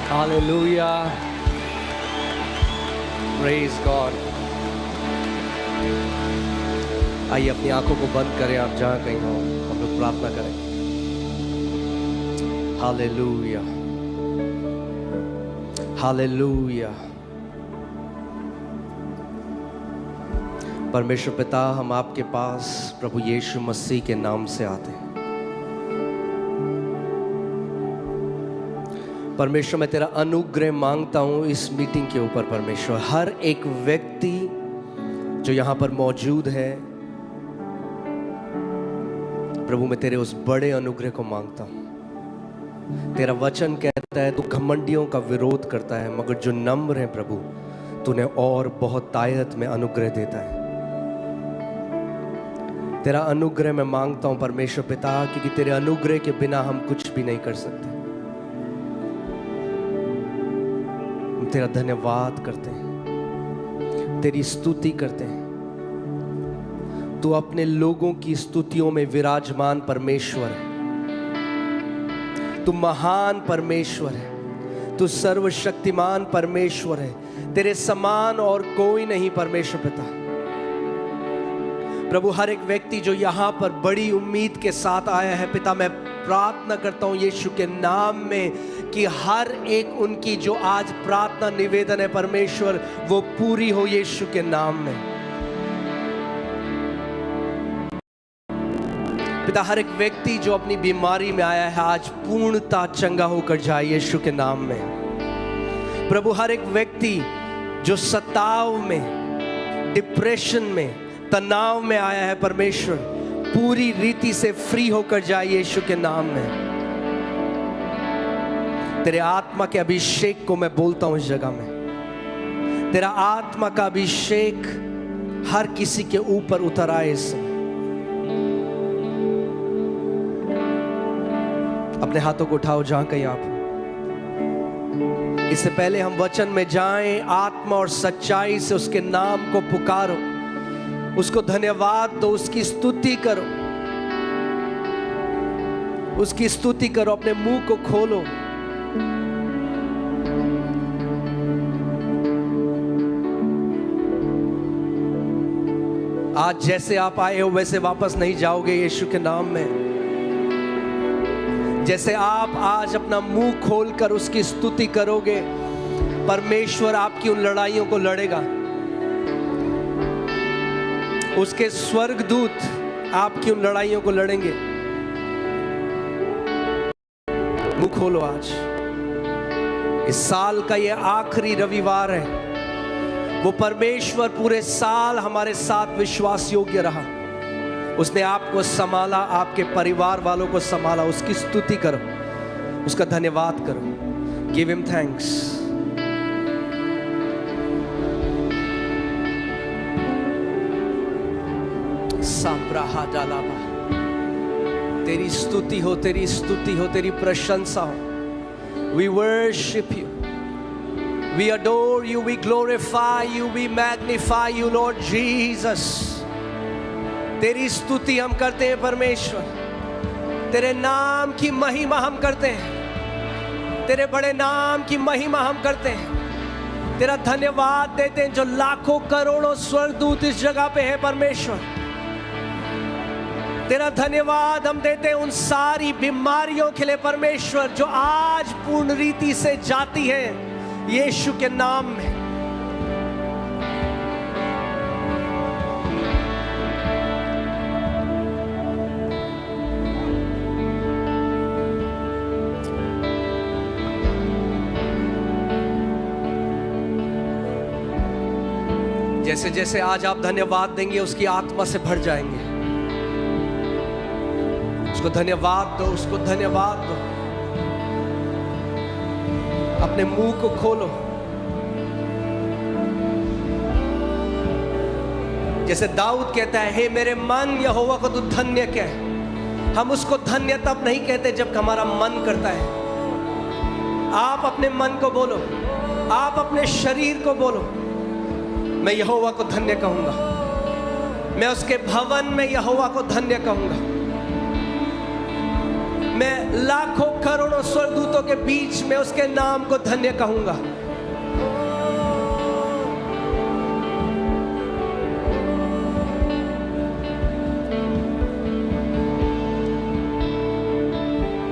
Hallelujah. Praise God. आइए अपनी आंखों को बंद करें, आप जहां कहीं हो हम लोग प्रार्थना करें। Hallelujah, hallelujah. परमेश्वर पिता, हम आपके पास प्रभु यीशु मसीह के नाम से आते हैं। परमेश्वर, मैं तेरा अनुग्रह मांगता हूं इस मीटिंग के ऊपर। परमेश्वर, हर एक व्यक्ति जो यहां पर मौजूद है, प्रभु मैं तेरे उस बड़े अनुग्रह को मांगता हूं। तेरा वचन कहता है तू घमंडियों का विरोध करता है, मगर जो नम्र है प्रभु तूने और बहुत तायत में अनुग्रह देता है। तेरा अनुग्रह मैं मांगता हूं परमेश्वर पिता, क्योंकि तेरे अनुग्रह के बिना हम कुछ भी नहीं कर सकते। हम तेरा धन्यवाद करते हैं, तेरी स्तुति करते हैं। तू अपने लोगों की स्तुतियों में विराजमान परमेश्वर है। तू महान परमेश्वर है, तू सर्वशक्तिमान परमेश्वर है। तेरे समान और कोई नहीं परमेश्वर पिता। प्रभु, हर एक व्यक्ति जो यहाँ पर बड़ी उम्मीद के साथ आया है पिता, मैं प्रार्थना करता हूँ यीशु के नाम में कि हर एक उनकी जो आज प्रार्थना निवेदन है परमेश्वर, वो पूरी हो यीशु के नाम में। पिता, हर एक व्यक्ति जो अपनी बीमारी में आया है आज पूर्णता चंगा होकर जाए यीशु के नाम में। प्रभु, हर एक व्यक्ति जो सताव में, डिप्रेशन में, तनाव में आया है परमेश्वर, पूरी रीति से फ्री होकर जाए यीशु के नाम में। तेरे आत्मा के अभिषेक को मैं बोलता हूं इस जगह में। तेरा आत्मा का अभिषेक हर किसी के ऊपर उतर आए इस समय। अपने हाथों को उठाओ जहां कहीं आप हो। इससे पहले हम वचन में जाएं, आत्मा और सच्चाई से उसके नाम को पुकारो, उसको धन्यवाद दो, उसकी स्तुति करो, उसकी स्तुति करो। अपने मुंह को खोलो। आज जैसे आप आए हो वैसे वापस नहीं जाओगे यीशु के नाम में। जैसे आप आज अपना मुंह खोलकर उसकी स्तुति करोगे, परमेश्वर आपकी उन लड़ाइयों को लड़ेगा। उसके स्वर्गदूत आपकी उन लड़ाइयों को लड़ेंगे। मुंह खोलो आज। इस साल का ये आखिरी रविवार है। वो परमेश्वर पूरे साल हमारे साथ विश्वास योग्य रहा। उसने आपको संभाला, आपके परिवार वालों को संभाला। उसकी स्तुति करो, उसका धन्यवाद करो। Give him thanks. साप्राहा जालाबा, तेरी स्तुति हो, तेरी स्तुति हो, तेरी प्रशंसा हो। We worship you, we adore you, we glorify you, we magnify you, Lord Jesus. तेरी स्तुति हम करते हैं परमेश्वर। तेरे नाम की महिमा हम करते हैं। तेरे बड़े नाम की महिमा हम करते हैं। तेरा धन्यवाद देते हैं। जो लाखों करोड़ों स्वर्गदूत इस जगह पे है परमेश्वर, तेरा धन्यवाद हम देते हैं उन सारी बीमारियों के लिए परमेश्वर जो आज पूर्ण रीति से जाती है यीशु के नाम में। जैसे जैसे आज आप धन्यवाद देंगे उसकी आत्मा से भर जाएंगे। उसको धन्यवाद दो, उसको धन्यवाद दो। अपने मुंह को खोलो। जैसे दाऊद कहता है, हे मेरे मन यहोवा को तू धन्य कह। हम उसको धन्य तब नहीं कहते जब हमारा मन करता है। आप अपने मन को बोलो, आप अपने शरीर को बोलो, मैं यहोवा को धन्य कहूंगा। मैं उसके भवन में यहोवा को धन्य कहूंगा। मैं लाखों करोड़ों स्वर्गदूतों के बीच में उसके नाम को धन्य कहूंगा।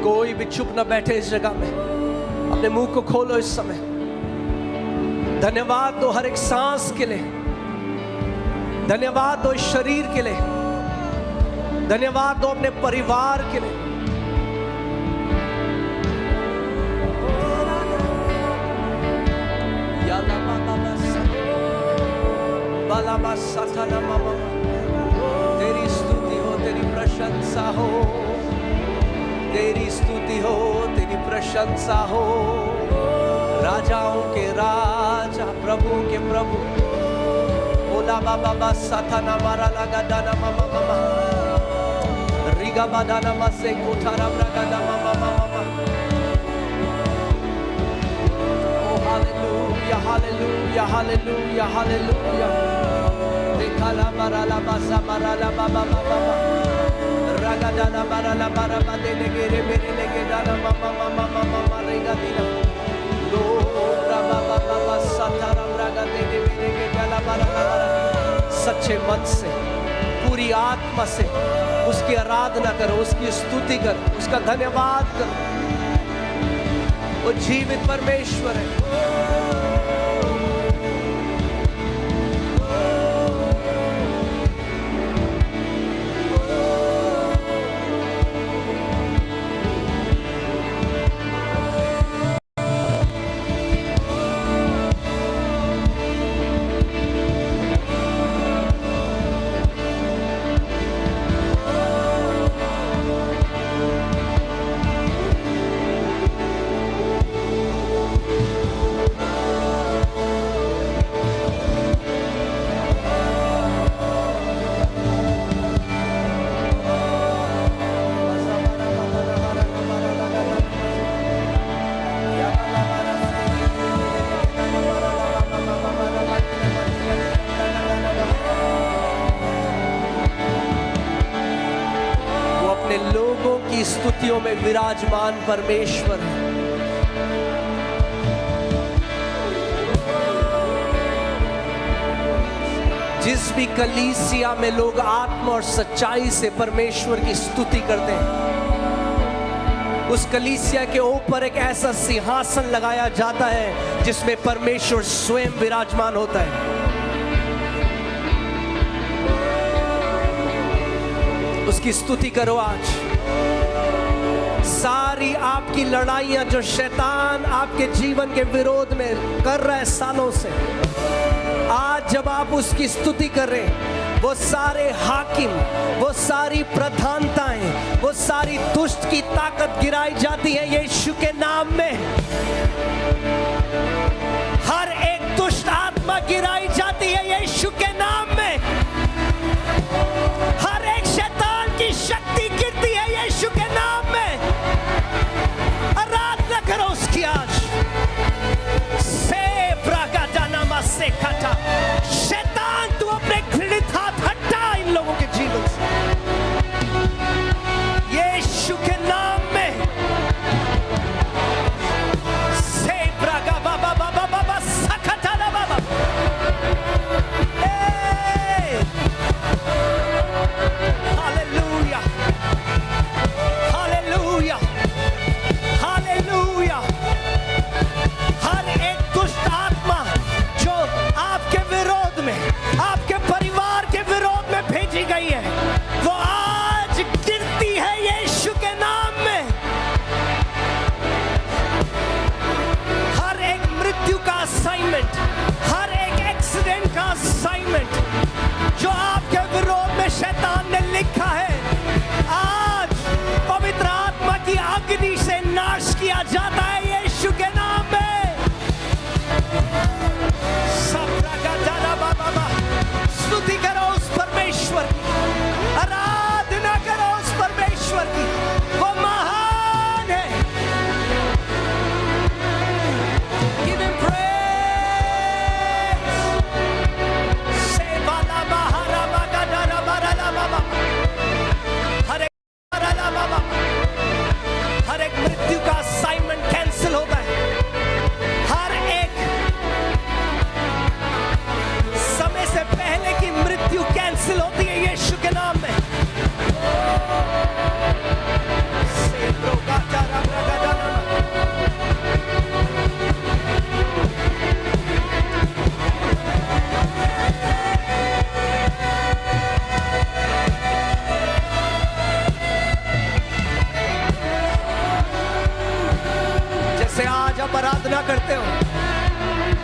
कोई भी चुप ना बैठे इस जगह में, अपने मुंह को खोलो इस समय। धन्यवाद दो हर एक सांस के लिए, धन्यवाद दो इस शरीर के लिए, धन्यवाद दो अपने परिवार के लिए। तेरी स्तुति हो, तेरी प्रशंसा हो, तेरी स्तुति हो, तेरी प्रशंसा हो। राजाओं के राजा, प्रभुओं के प्रभु। ओला बाबा साथाना मारा लगा दाना मामा मामा, रिगा बादाना मसे कोठारा ब्रागाना मामा मामा। ओ हालेलुया हालेलुया हालेलुया हालेलुया। देखा ला मारा ला बासा मारा ला बाबा बाबा, रागा दाना मारा ला मारा बादे लगे रे मेरे लगे दाना मामा मामा मामा रेगा दिला। लो राबा बाबा साथारा ब्रागा दे दे मेरे के दाना मारा मारा। सच्चे मन से, पूरी आत्मा से उसकी आराधना करो, उसकी स्तुति करो, उसका धन्यवाद करो। वो जीवित परमेश्वर है। लोगों की स्तुतियों में विराजमान परमेश्वर है। जिस भी कलीसिया में लोग आत्मा और सच्चाई से परमेश्वर की स्तुति करते हैं, उस कलीसिया के ऊपर एक ऐसा सिंहासन लगाया जाता है जिसमें परमेश्वर स्वयं विराजमान होता है। उसकी स्तुति करो आज। सारी आपकी लड़ाइयां जो शैतान आपके जीवन के विरोध में कर रहा है सालों से, आज जब आप उसकी स्तुति कर रहे हैं, वो सारे हाकिम, वो सारी प्रधानताएं, वो सारी दुष्ट की ताकत गिराई जाती है यीशु के नाम में। हर एक दुष्ट आत्मा गिराई जाती है यीशु के नाम में। हर एक शैतान की शक्ति गिरती है यीशु के नाम में। आराधना करो उसकी आज। से खटा शैतान, तू अपने घृणित हाथ हटा इन लोगों के जीवन से यीशु के नाम में। से ब्रागा बाबा बाबा बाबा सखटा ना बाबा। हालेलुया हालेलुया हालेलुया आप आराधना करते हो,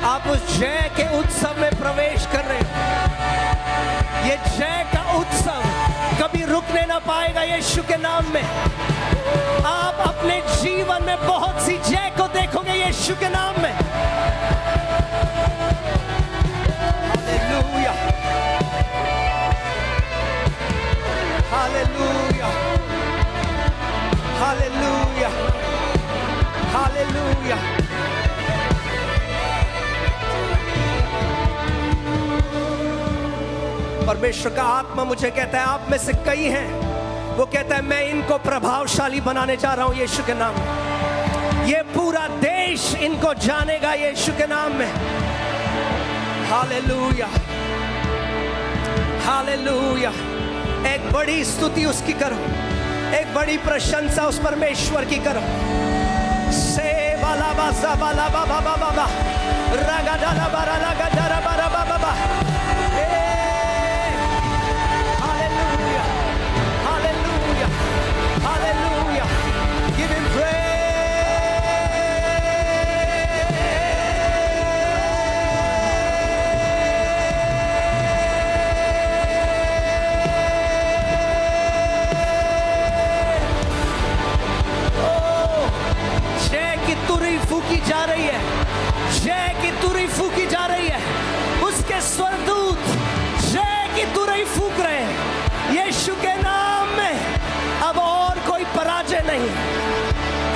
आप उस जय के उत्सव में प्रवेश कर रहे हो। ये जय का उत्सव कभी रुकने ना पाएगा यीशु के नाम में। आप अपने जीवन में बहुत सी जय को देखोगे यीशु के नाम में। Hallelujah, hallelujah, hallelujah, hallelujah. परमेश्वर का आत्मा मुझे कहता है, आप में से कई हैं, वो कहता है मैं इनको प्रभावशाली बनाने जा रहा हूं यीशु के नाम में। ये पूरा देश इनको जानेगा यीशु के नाम में। Hallelujah, hallelujah. एक बड़ी स्तुति उसकी करो, एक बड़ी प्रशंसा उस परमेश्वर की करो। से बाला बासा बाला बाबा बाबा रगा डाला बारा लगा डारा बारा बाबा बाबा। Hallelujah, hallelujah, hallelujah. Give him praise. फूकी जा रही है, जय की तुरही फूकी जा रही है। उसके स्वर्गदूत जय की तुरही फूक रहे हैं यीशु के नाम में। अब और कोई पराजय नहीं।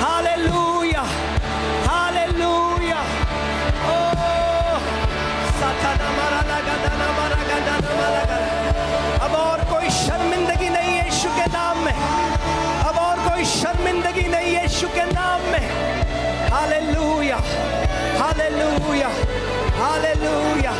Hallelujah, hallelujah. ओ साथाना मारा लगा दाना मारा गदा लगा। अब और कोई शर्मिंदगी नहीं यीशु के नाम में। अब और कोई शर्मिंदगी नहीं यीशु के नाम में। Hallelujah, hallelujah, hallelujah.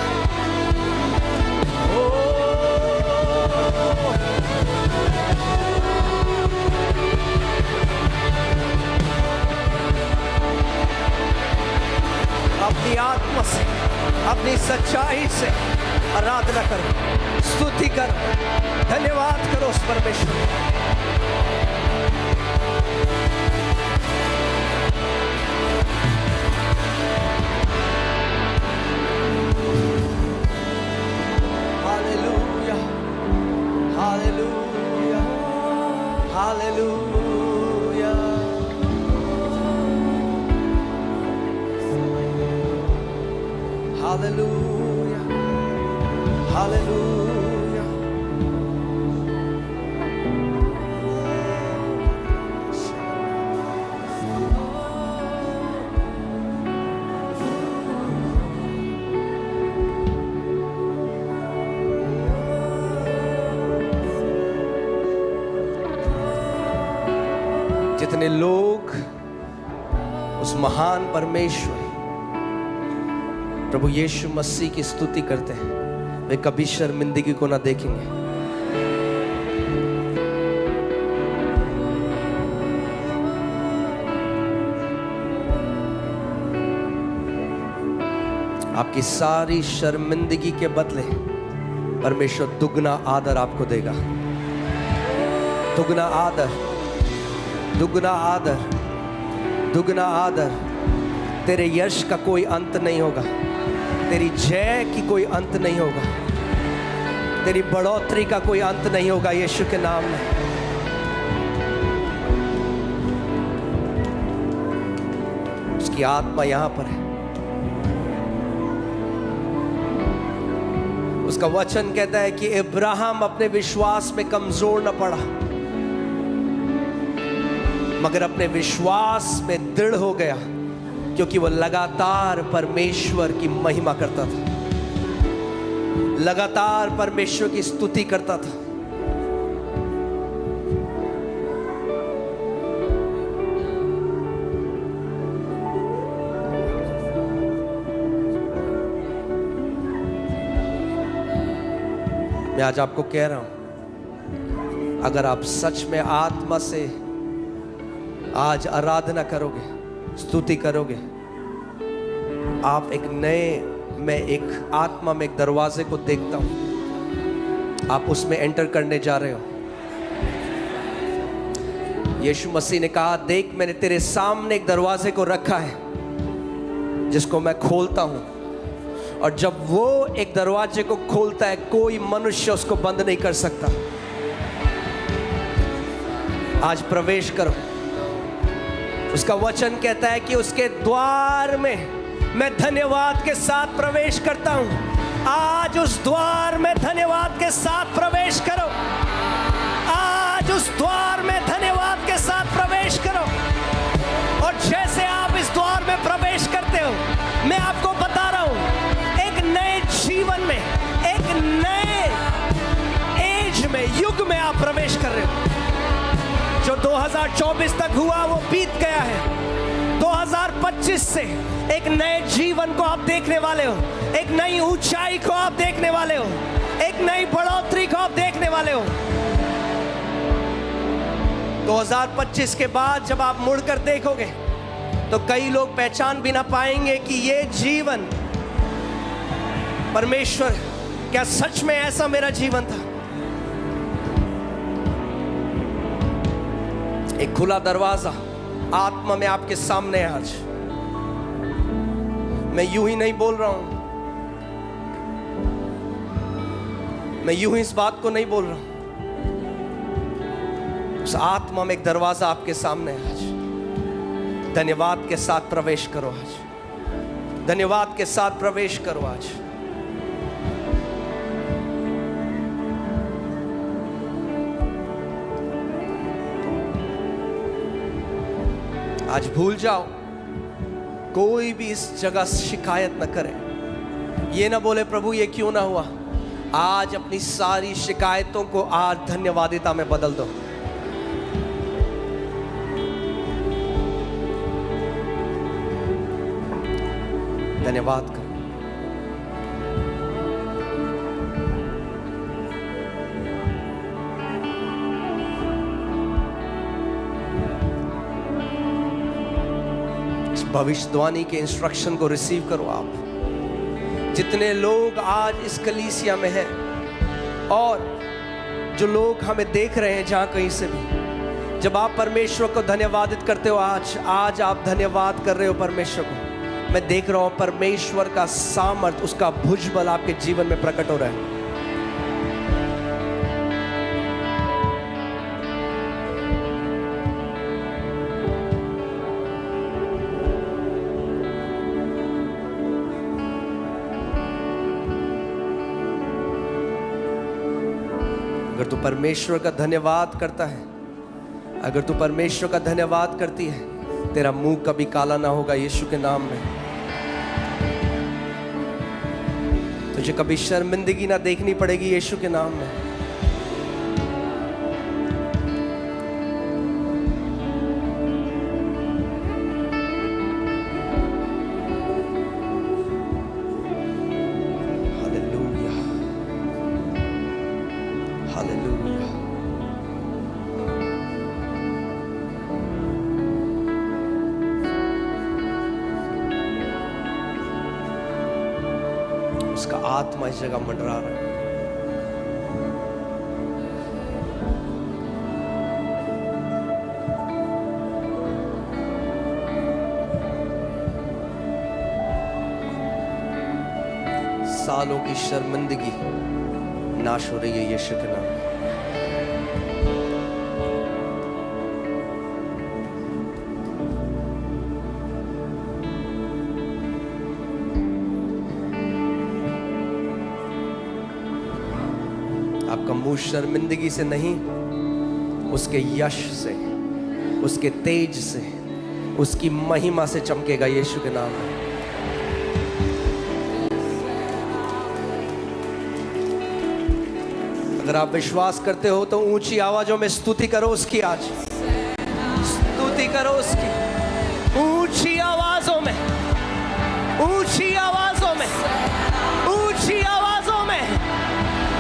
अपनी आत्मा से, अपनी सच्चाई से आराधना करो, स्तुति करो, धन्यवाद करो उस परमेश्वर। Hallelujah. Hallelujah. Hallelujah. जितने लोग उस महान परमेश्वर प्रभु यीशु मसीह की स्तुति करते हैं, वे कभी शर्मिंदगी को ना देखेंगे। आपकी सारी शर्मिंदगी के बदले परमेश्वर दुगना आदर आपको देगा। दुगना आदर, दुगना आदर, दुगना आदर। तेरे यश का कोई अंत नहीं होगा, तेरी जय की कोई अंत नहीं होगा, तेरी बढ़ोतरी का कोई अंत नहीं होगा यीशु के नाम में। उसकी आत्मा यहां पर है। उसका वचन कहता है कि अब्राहम अपने विश्वास में कमजोर न पड़ा, मगर अपने विश्वास में दृढ़ हो गया, क्योंकि वह लगातार परमेश्वर की महिमा करता था, लगातार परमेश्वर की स्तुति करता था। मैं आज आपको कह रहा हूं, अगर आप सच में आत्मा से आज आराधना करोगे, स्तुति करोगे, आप एक नए, मैं एक आत्मा में एक दरवाजे को देखता हूं, आप उसमें एंटर करने जा रहे हो। यीशु मसीह ने कहा, देख मैंने तेरे सामने एक दरवाजे को रखा है, जिसको मैं खोलता हूं, और जब वो एक दरवाजे को खोलता है कोई मनुष्य उसको बंद नहीं कर सकता। आज प्रवेश करो। उसका वचन कहता है कि उसके द्वार में मैं धन्यवाद के साथ प्रवेश करता हूं। आज उस द्वार में धन्यवाद के साथ प्रवेश करो। आज उस द्वार में धन्यवाद के साथ प्रवेश करो। और जैसे आप इस द्वार में प्रवेश करते हो, मैं आपको बता रहा हूं, एक नए जीवन में, एक नए एज में, युग में आप प्रवेश कर रहे हो। जो 2024 तक हुआ वो बीत गया है। 2025 से एक नए जीवन को आप देखने वाले हो, एक नई ऊंचाई को आप देखने वाले हो, एक नई बढ़ोतरी को आप देखने वाले हो। 2025 के बाद जब आप मुड़कर देखोगे तो कई लोग पहचान भी ना पाएंगे कि ये जीवन परमेश्वर, क्या सच में ऐसा मेरा जीवन था। एक खुला दरवाजा आत्मा में आपके सामने है आज। मैं यूं ही नहीं बोल रहा हूं, मैं यूं ही इस बात को नहीं बोल रहा हूं। उस आत्मा में एक दरवाजा आपके सामने है आज। धन्यवाद के साथ प्रवेश करो आज। धन्यवाद के साथ प्रवेश करो आज। आज भूल जाओ, कोई भी इस जगह शिकायत न करे। ये ना बोले प्रभु ये क्यों ना हुआ। आज अपनी सारी शिकायतों को आज धन्यवादिता में बदल दो। धन्यवाद करो। भविष्यवाणी के इंस्ट्रक्शन को रिसीव करो। आप जितने लोग आज इस कलीसिया में हैं और जो लोग हमें देख रहे हैं जहां कहीं से भी, जब आप परमेश्वर को धन्यवादित करते हो, आज आप धन्यवाद कर रहे हो परमेश्वर को। मैं देख रहा हूं परमेश्वर का सामर्थ, उसका भुजबल आपके जीवन में प्रकट हो रहा है। अगर तू परमेश्वर का धन्यवाद करता है, अगर तू परमेश्वर का धन्यवाद करती है, तेरा मुंह कभी काला ना होगा यीशु के नाम में। तुझे कभी शर्मिंदगी ना देखनी पड़ेगी यीशु के नाम में। उसका आत्मा इस जगह मंडरा रहा है। सालों की शर्मिंदगी नाश हो रही है यीशु के नाम। आपका मुंह शर्मिंदगी से नहीं, उसके यश से, उसके तेज से, उसकी महिमा से चमकेगा यीशु के नाम में। अगर आप विश्वास करते हो तो ऊंची आवाजों में स्तुति करो उसकी। आज स्तुति करो उसकी, ऊंची आवाजों में, ऊंची आवाजों में, ऊंची आवाजों में,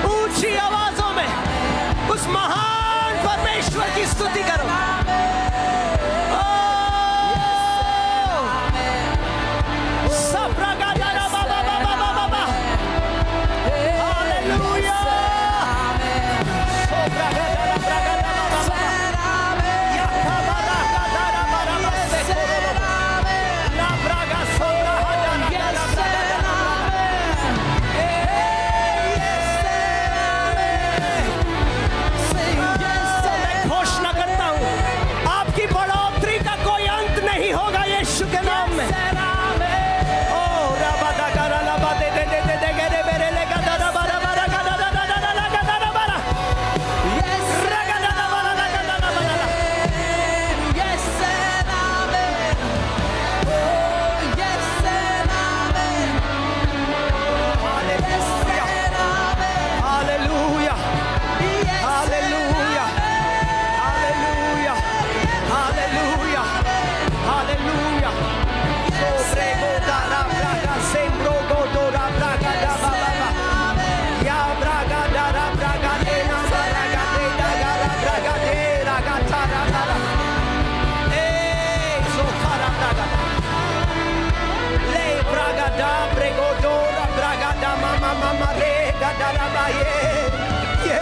ऊंची आवाजों में उस महान परमेश्वर की स्तुति करो। डाला ये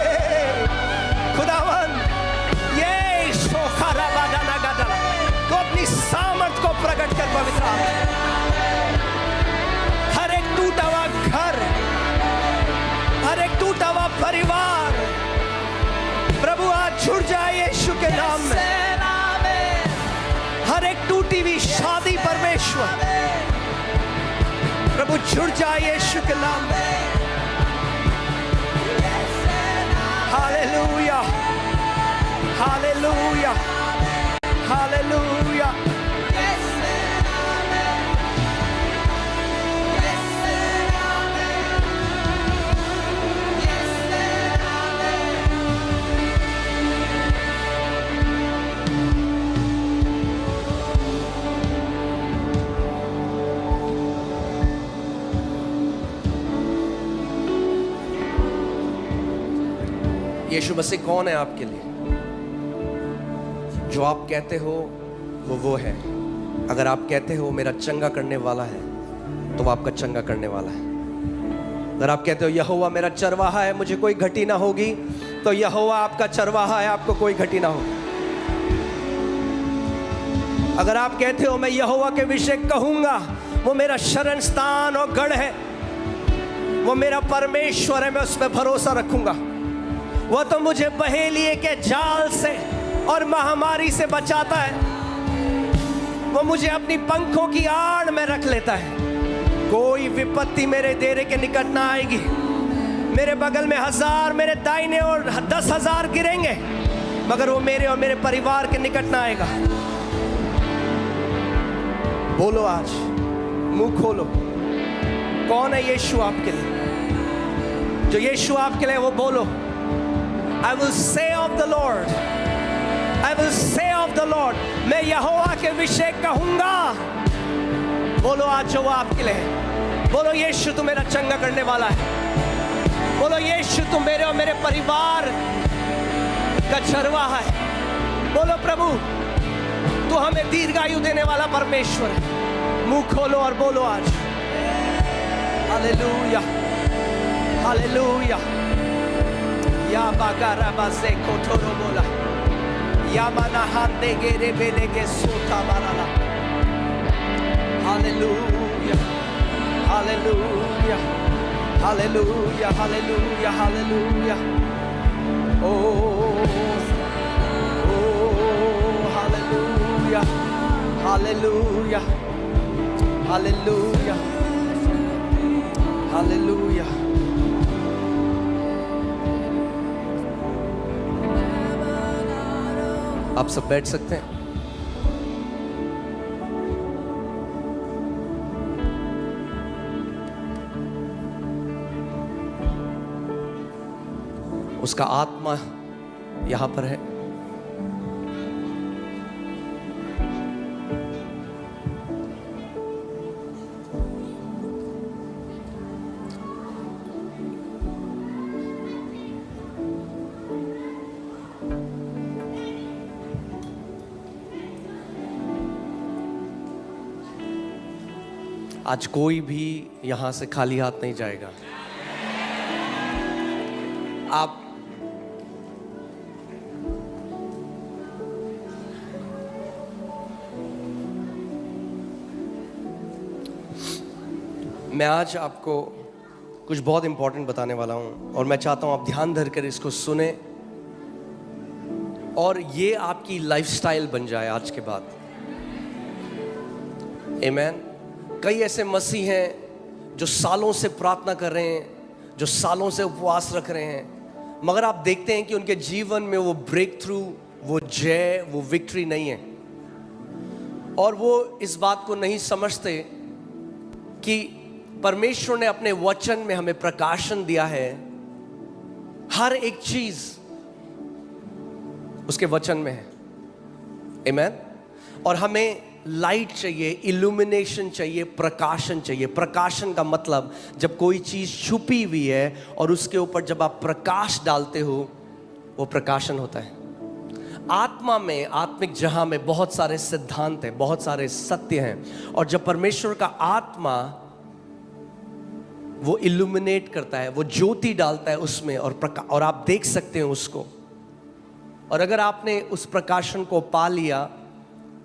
खुदावन ये सोखारा बादाना गादाला तो अपनी सामर्थ को प्रकट कर पवित्र आत्मा। हर एक टूटा हुआ घर, हर एक टूटा हुआ परिवार प्रभु आज जुड़ जाए यीशु के नाम में। हर एक टूटी हुई शादी परमेश्वर प्रभु जुड़ जाए यीशु के नाम में। Hallelujah hallelujah hallelujah. Yeshu Masih कौन है आपके लिए? जो आप कहते हो वो है। अगर आप कहते हो मेरा चंगा करने वाला है तो वो आपका चंगा करने वाला है। अगर आप कहते हो यहोवा मेरा चरवाहा है, मुझे कोई घटी ना होगी, तो यहोवा आपका चरवाहा है, आपको कोई घटी ना होगी। अगर आप कहते हो मैं यहोवा के विषय कहूंगा, वो मेरा शरण स्थान और गढ़ है, वो मेरा परमेश्वर है, मैं उस पर भरोसा रखूंगा, वो तो मुझे बहेलिए के जाल से और महामारी से बचाता है, वो मुझे अपनी पंखों की आड़ में रख लेता है। कोई विपत्ति मेरे डेरे के निकट ना आएगी। मेरे बगल में 1000 मेरे दाहिने और 10,000 गिरेंगे, मगर वो मेरे और मेरे परिवार के निकट ना आएगा। बोलो आज, मुंह खोलो, कौन है यीशु आपके लिए? जो यीशु आपके लिए वो बोलो, I will say of the Lord, I will say of the Lord, मैं यहोवा के विषय कहूंगा। बोलो आज जो वो आपके लिए है। बोलो यीशु तू मेरा चंगा करने वाला है। बोलो यीशु तू मेरे और मेरे परिवार का चरवाहा है। बोलो प्रभु तू हमें दीर्घायु देने वाला परमेश्वर है। मुंह खोलो और बोलो आज, हालेलुया हालेलुया। या बागारा बासे कोठोरो बोला, या माना हाथ दे गेरे बेले के सोता बाराला। Hallelujah hallelujah hallelujah hallelujah hallelujah. ओ हालेलुया हालेलुया हालेलुया हालेलुया। आप सब बैठ सकते हैं। उसका आत्मा यहां पर है। आज कोई भी यहां से खाली हाथ नहीं जाएगा। आप मैं आज आपको कुछ बहुत इंपॉर्टेंट बताने वाला हूं और मैं चाहता हूं आप ध्यान धरकर इसको सुने और ये आपकी लाइफस्टाइल बन जाए आज के बाद। आमीन। कई ऐसे मसीह हैं जो सालों से प्रार्थना कर रहे हैं, जो सालों से उपवास रख रहे हैं, मगर आप देखते हैं कि उनके जीवन में वो ब्रेक थ्रू, वो जय, वो विक्ट्री नहीं है। और वो इस बात को नहीं समझते कि परमेश्वर ने अपने वचन में हमें प्रकाशन दिया है। हर एक चीज उसके वचन में है। आमीन। और हमें लाइट चाहिए, इल्यूमिनेशन चाहिए, प्रकाशन चाहिए। प्रकाशन का मतलब जब कोई चीज छुपी हुई है और उसके ऊपर जब आप प्रकाश डालते हो, वो प्रकाशन होता है। आत्मा में, आत्मिक जहां में बहुत सारे सिद्धांत हैं, बहुत सारे सत्य हैं, और जब परमेश्वर का आत्मा वो इल्यूमिनेट करता है, वो ज्योति डालता है उसमें और आप देख सकते हैं उसको। और अगर आपने उस प्रकाशन को पा लिया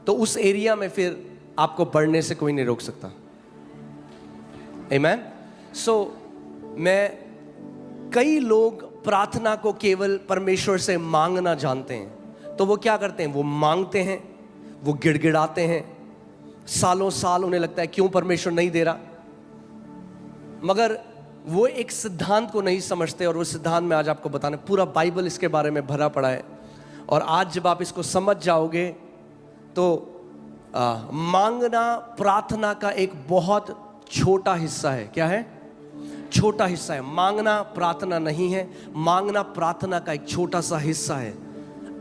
तो उस एरिया में फिर आपको बढ़ने से कोई नहीं रोक सकता। आमेन। सो कई लोग प्रार्थना को केवल परमेश्वर से मांगना जानते हैं, तो वो क्या करते हैं, वो मांगते हैं, वो गिड़गिड़ाते हैं, सालों साल उन्हें लगता है क्यों परमेश्वर नहीं दे रहा, मगर वो एक सिद्धांत को नहीं समझते। और वो सिद्धांत में आज आपको बताना, पूरा बाइबल इसके बारे में भरा पड़ा है। और आज जब आप इसको समझ जाओगे तो मांगना प्रार्थना का एक बहुत छोटा हिस्सा है। क्या है? छोटा हिस्सा है। मांगना प्रार्थना नहीं है, मांगना प्रार्थना का एक छोटा सा हिस्सा है।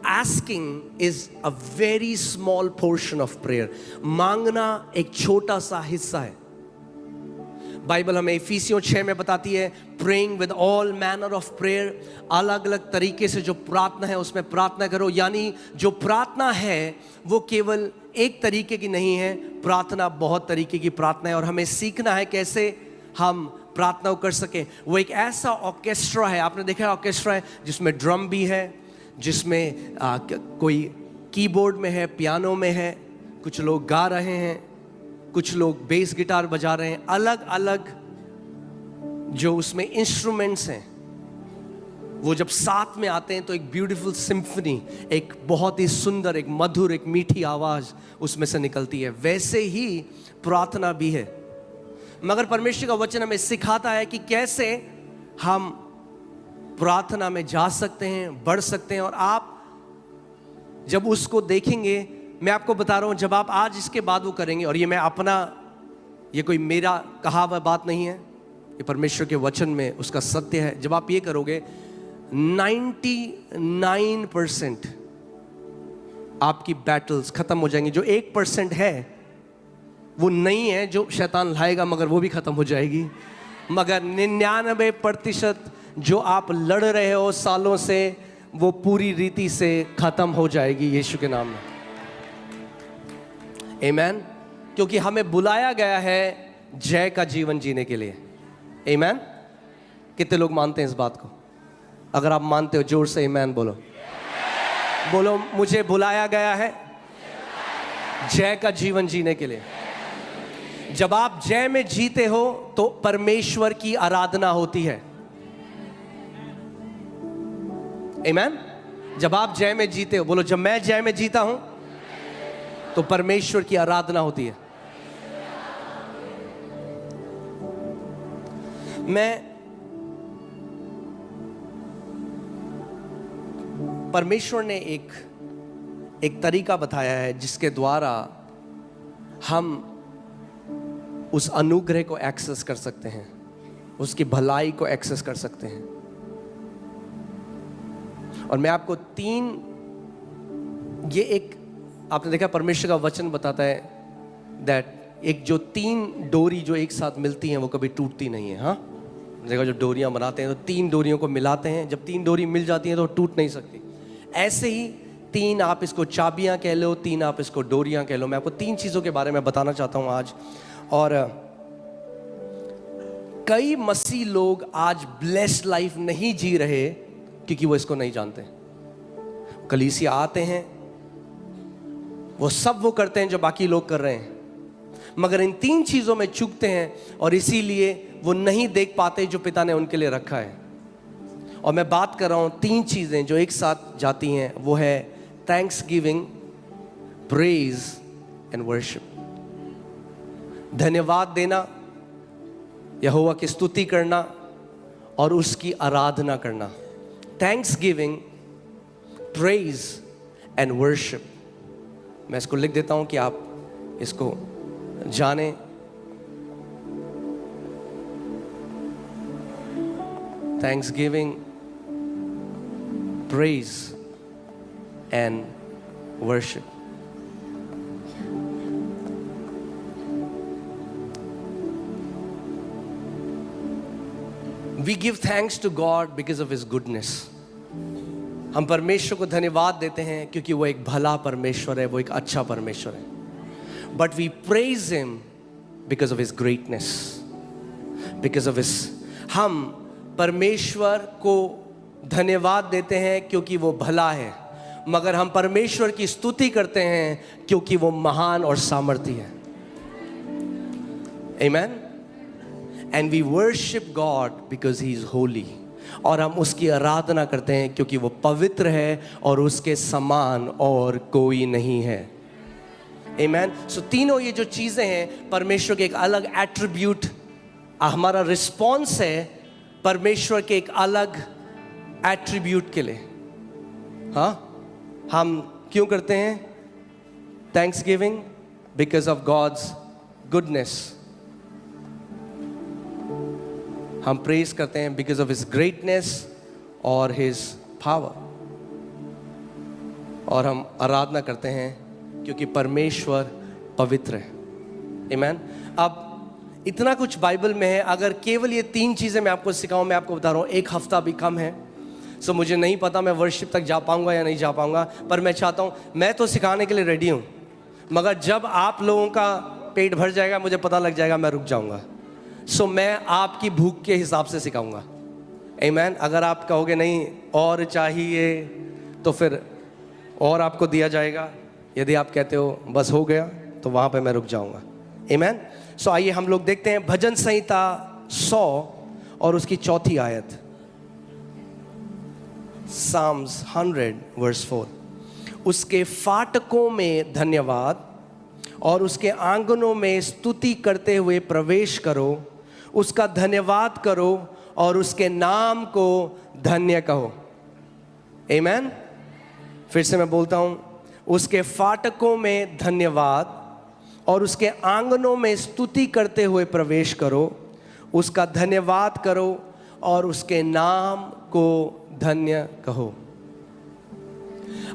Asking is a very small portion of prayer. मांगना एक छोटा सा हिस्सा है। बाइबल हमें इफिसियों 6 में बताती है, praying with all manner of prayer, अलग अलग तरीके से जो प्रार्थना है उसमें प्रार्थना करो। यानी जो प्रार्थना है वो केवल एक तरीके की नहीं है, प्रार्थना बहुत तरीके की प्रार्थना है। और हमें सीखना है कैसे हम प्रार्थना कर सके। वो एक ऐसा ऑर्केस्ट्रा है, आपने देखा है ऑर्केस्ट्रा है जिसमें ड्रम भी है, जिसमें कोई कीबोर्ड में है, पियानो में है, कुछ लोग गा रहे हैं, कुछ लोग बेस गिटार बजा रहे हैं, अलग अलग जो उसमें इंस्ट्रूमेंट्स हैं वो जब साथ में आते हैं तो एक ब्यूटीफुल सिम्फनी, एक बहुत ही सुंदर, एक मधुर, एक मीठी आवाज उसमें से निकलती है। वैसे ही प्रार्थना भी है। मगर परमेश्वर का वचन हमें सिखाता है कि कैसे हम प्रार्थना में जा सकते हैं, बढ़ सकते हैं। और आप जब उसको देखेंगे, मैं आपको बता रहा हूं, जब आप आज इसके बाद वो करेंगे, और ये कोई मेरा कहा हुआ बात नहीं है, ये परमेश्वर के वचन में उसका सत्य है। जब आप ये करोगे 99% आपकी बैटल्स खत्म हो जाएंगी। जो 1% है वो नहीं है जो शैतान लाएगा, मगर वो भी खत्म हो जाएगी। मगर 99% जो आप लड़ रहे हो सालों से, वो पूरी रीति से खत्म हो जाएगी यीशु के नाम में। आमेन। क्योंकि हमें बुलाया गया है जय का जीवन जीने के लिए। आमेन। कितने लोग मानते हैं इस बात को? अगर आप मानते हो जोर से आमेन बोलो। बोलो, मुझे बुलाया गया है जय का जीवन जीने के लिए। जब आप जय में जीते हो तो परमेश्वर की आराधना होती है। आमेन। जब आप जय में जीते हो, बोलो, जब मैं जय में जीता हूं तो परमेश्वर की आराधना होती है। परमेश्वर ने एक तरीका बताया है जिसके द्वारा हम उस अनुग्रह को एक्सेस कर सकते हैं, उसकी भलाई को एक्सेस कर सकते हैं। और मैं आपको आपने देखा परमेश्वर का वचन बताता है दैट एक जो 3 डोरी जो एक साथ मिलती हैं वो कभी टूटती नहीं है। हाँ, देखो जो डोरियां बनाते हैं तो 3 डोरियों को मिलाते हैं, जब 3 डोरी मिल जाती हैं तो टूट नहीं सकती। ऐसे ही 3 आप इसको चाबियां कह लो, 3 आप इसको डोरियां कह लो। मैं आपको 3 चीज़ों के बारे में बताना चाहता हूं आज। और कई मसीह लोग आज ब्लेस्ड लाइफ नहीं जी रहे क्योंकि वो इसको नहीं जानते। कलीसिया आते हैं, वो सब वो करते हैं जो बाकी लोग कर रहे हैं, मगर इन 3 चीज़ों में चूकते हैं और इसीलिए वो नहीं देख पाते जो पिता ने उनके लिए रखा है। और मैं बात कर रहा हूं 3 चीज़ें जो एक साथ जाती हैं, वो है thanks giving, praise and worship. धन्यवाद देना, यहोवा की स्तुति करना और उसकी आराधना करना। Thanks giving, praise and worship. मैं इसको लिख देता हूं कि आप इसको जाने। Thanks giving, praise and worship. We give thanks to God because of His goodness. हम परमेश्वर को धन्यवाद देते हैं क्योंकि वो एक भला परमेश्वर है, वो एक अच्छा परमेश्वर है। But we praise Him because of His greatness. Because of his. हम परमेश्वर को धन्यवाद देते हैं क्योंकि वो भला है, मगर हम परमेश्वर की स्तुति करते हैं क्योंकि वो महान और सामर्थी है। Amen? And we worship God because He is holy. और हम उसकी आराधना करते हैं क्योंकि वो पवित्र है और उसके समान और कोई नहीं है। Amen? So तीनों ये जो चीज़ें हैं परमेश्वर के एक अलग एट्रीब्यूट, हमारा रिस्पॉन्स है परमेश्वर के एक अलग एट्रीब्यूट के लिए। हाँ, हम क्यों करते हैं thanksgiving? Because of God's goodness. हम प्रेज करते हैं बिकॉज ऑफ हिज ग्रेटनेस और हिज पावर, और हम आराधना करते हैं क्योंकि परमेश्वर पवित्र है। आमीन। अब इतना कुछ बाइबल में है, अगर केवल ये 3 चीज़ें मैं आपको सिखाऊं, मैं आपको बता रहा हूँ 1 हफ्ता भी कम है। सो मुझे नहीं पता मैं वर्शिप तक जा पाऊंगा या नहीं जा पाऊंगा, पर मैं चाहता हूँ, मैं तो सिखाने के लिए रेडी हूँ, मगर जब आप लोगों का पेट भर जाएगा, मुझे पता लग जाएगा, मैं रुक जाऊंगा। सो मैं आपकी भूख के हिसाब से सिखाऊंगा। आमीन। अगर आप कहोगे नहीं और चाहिए तो फिर और आपको दिया जाएगा, यदि आप कहते हो बस हो गया तो वहाँ पे मैं रुक जाऊंगा। आमीन। सो आइए हम लोग देखते हैं भजन संहिता 100 और उसकी 4थी आयत। Psalms 100 verse 4। उसके फाटकों में धन्यवाद और उसके आंगनों में स्तुति करते हुए प्रवेश करो, उसका धन्यवाद करो और उसके नाम को धन्य कहो। आमीन। फिर से मैं बोलता हूं, उसके फाटकों में धन्यवाद और उसके आंगनों में स्तुति करते हुए प्रवेश करो, उसका धन्यवाद करो और उसके नाम को धन्य कहो।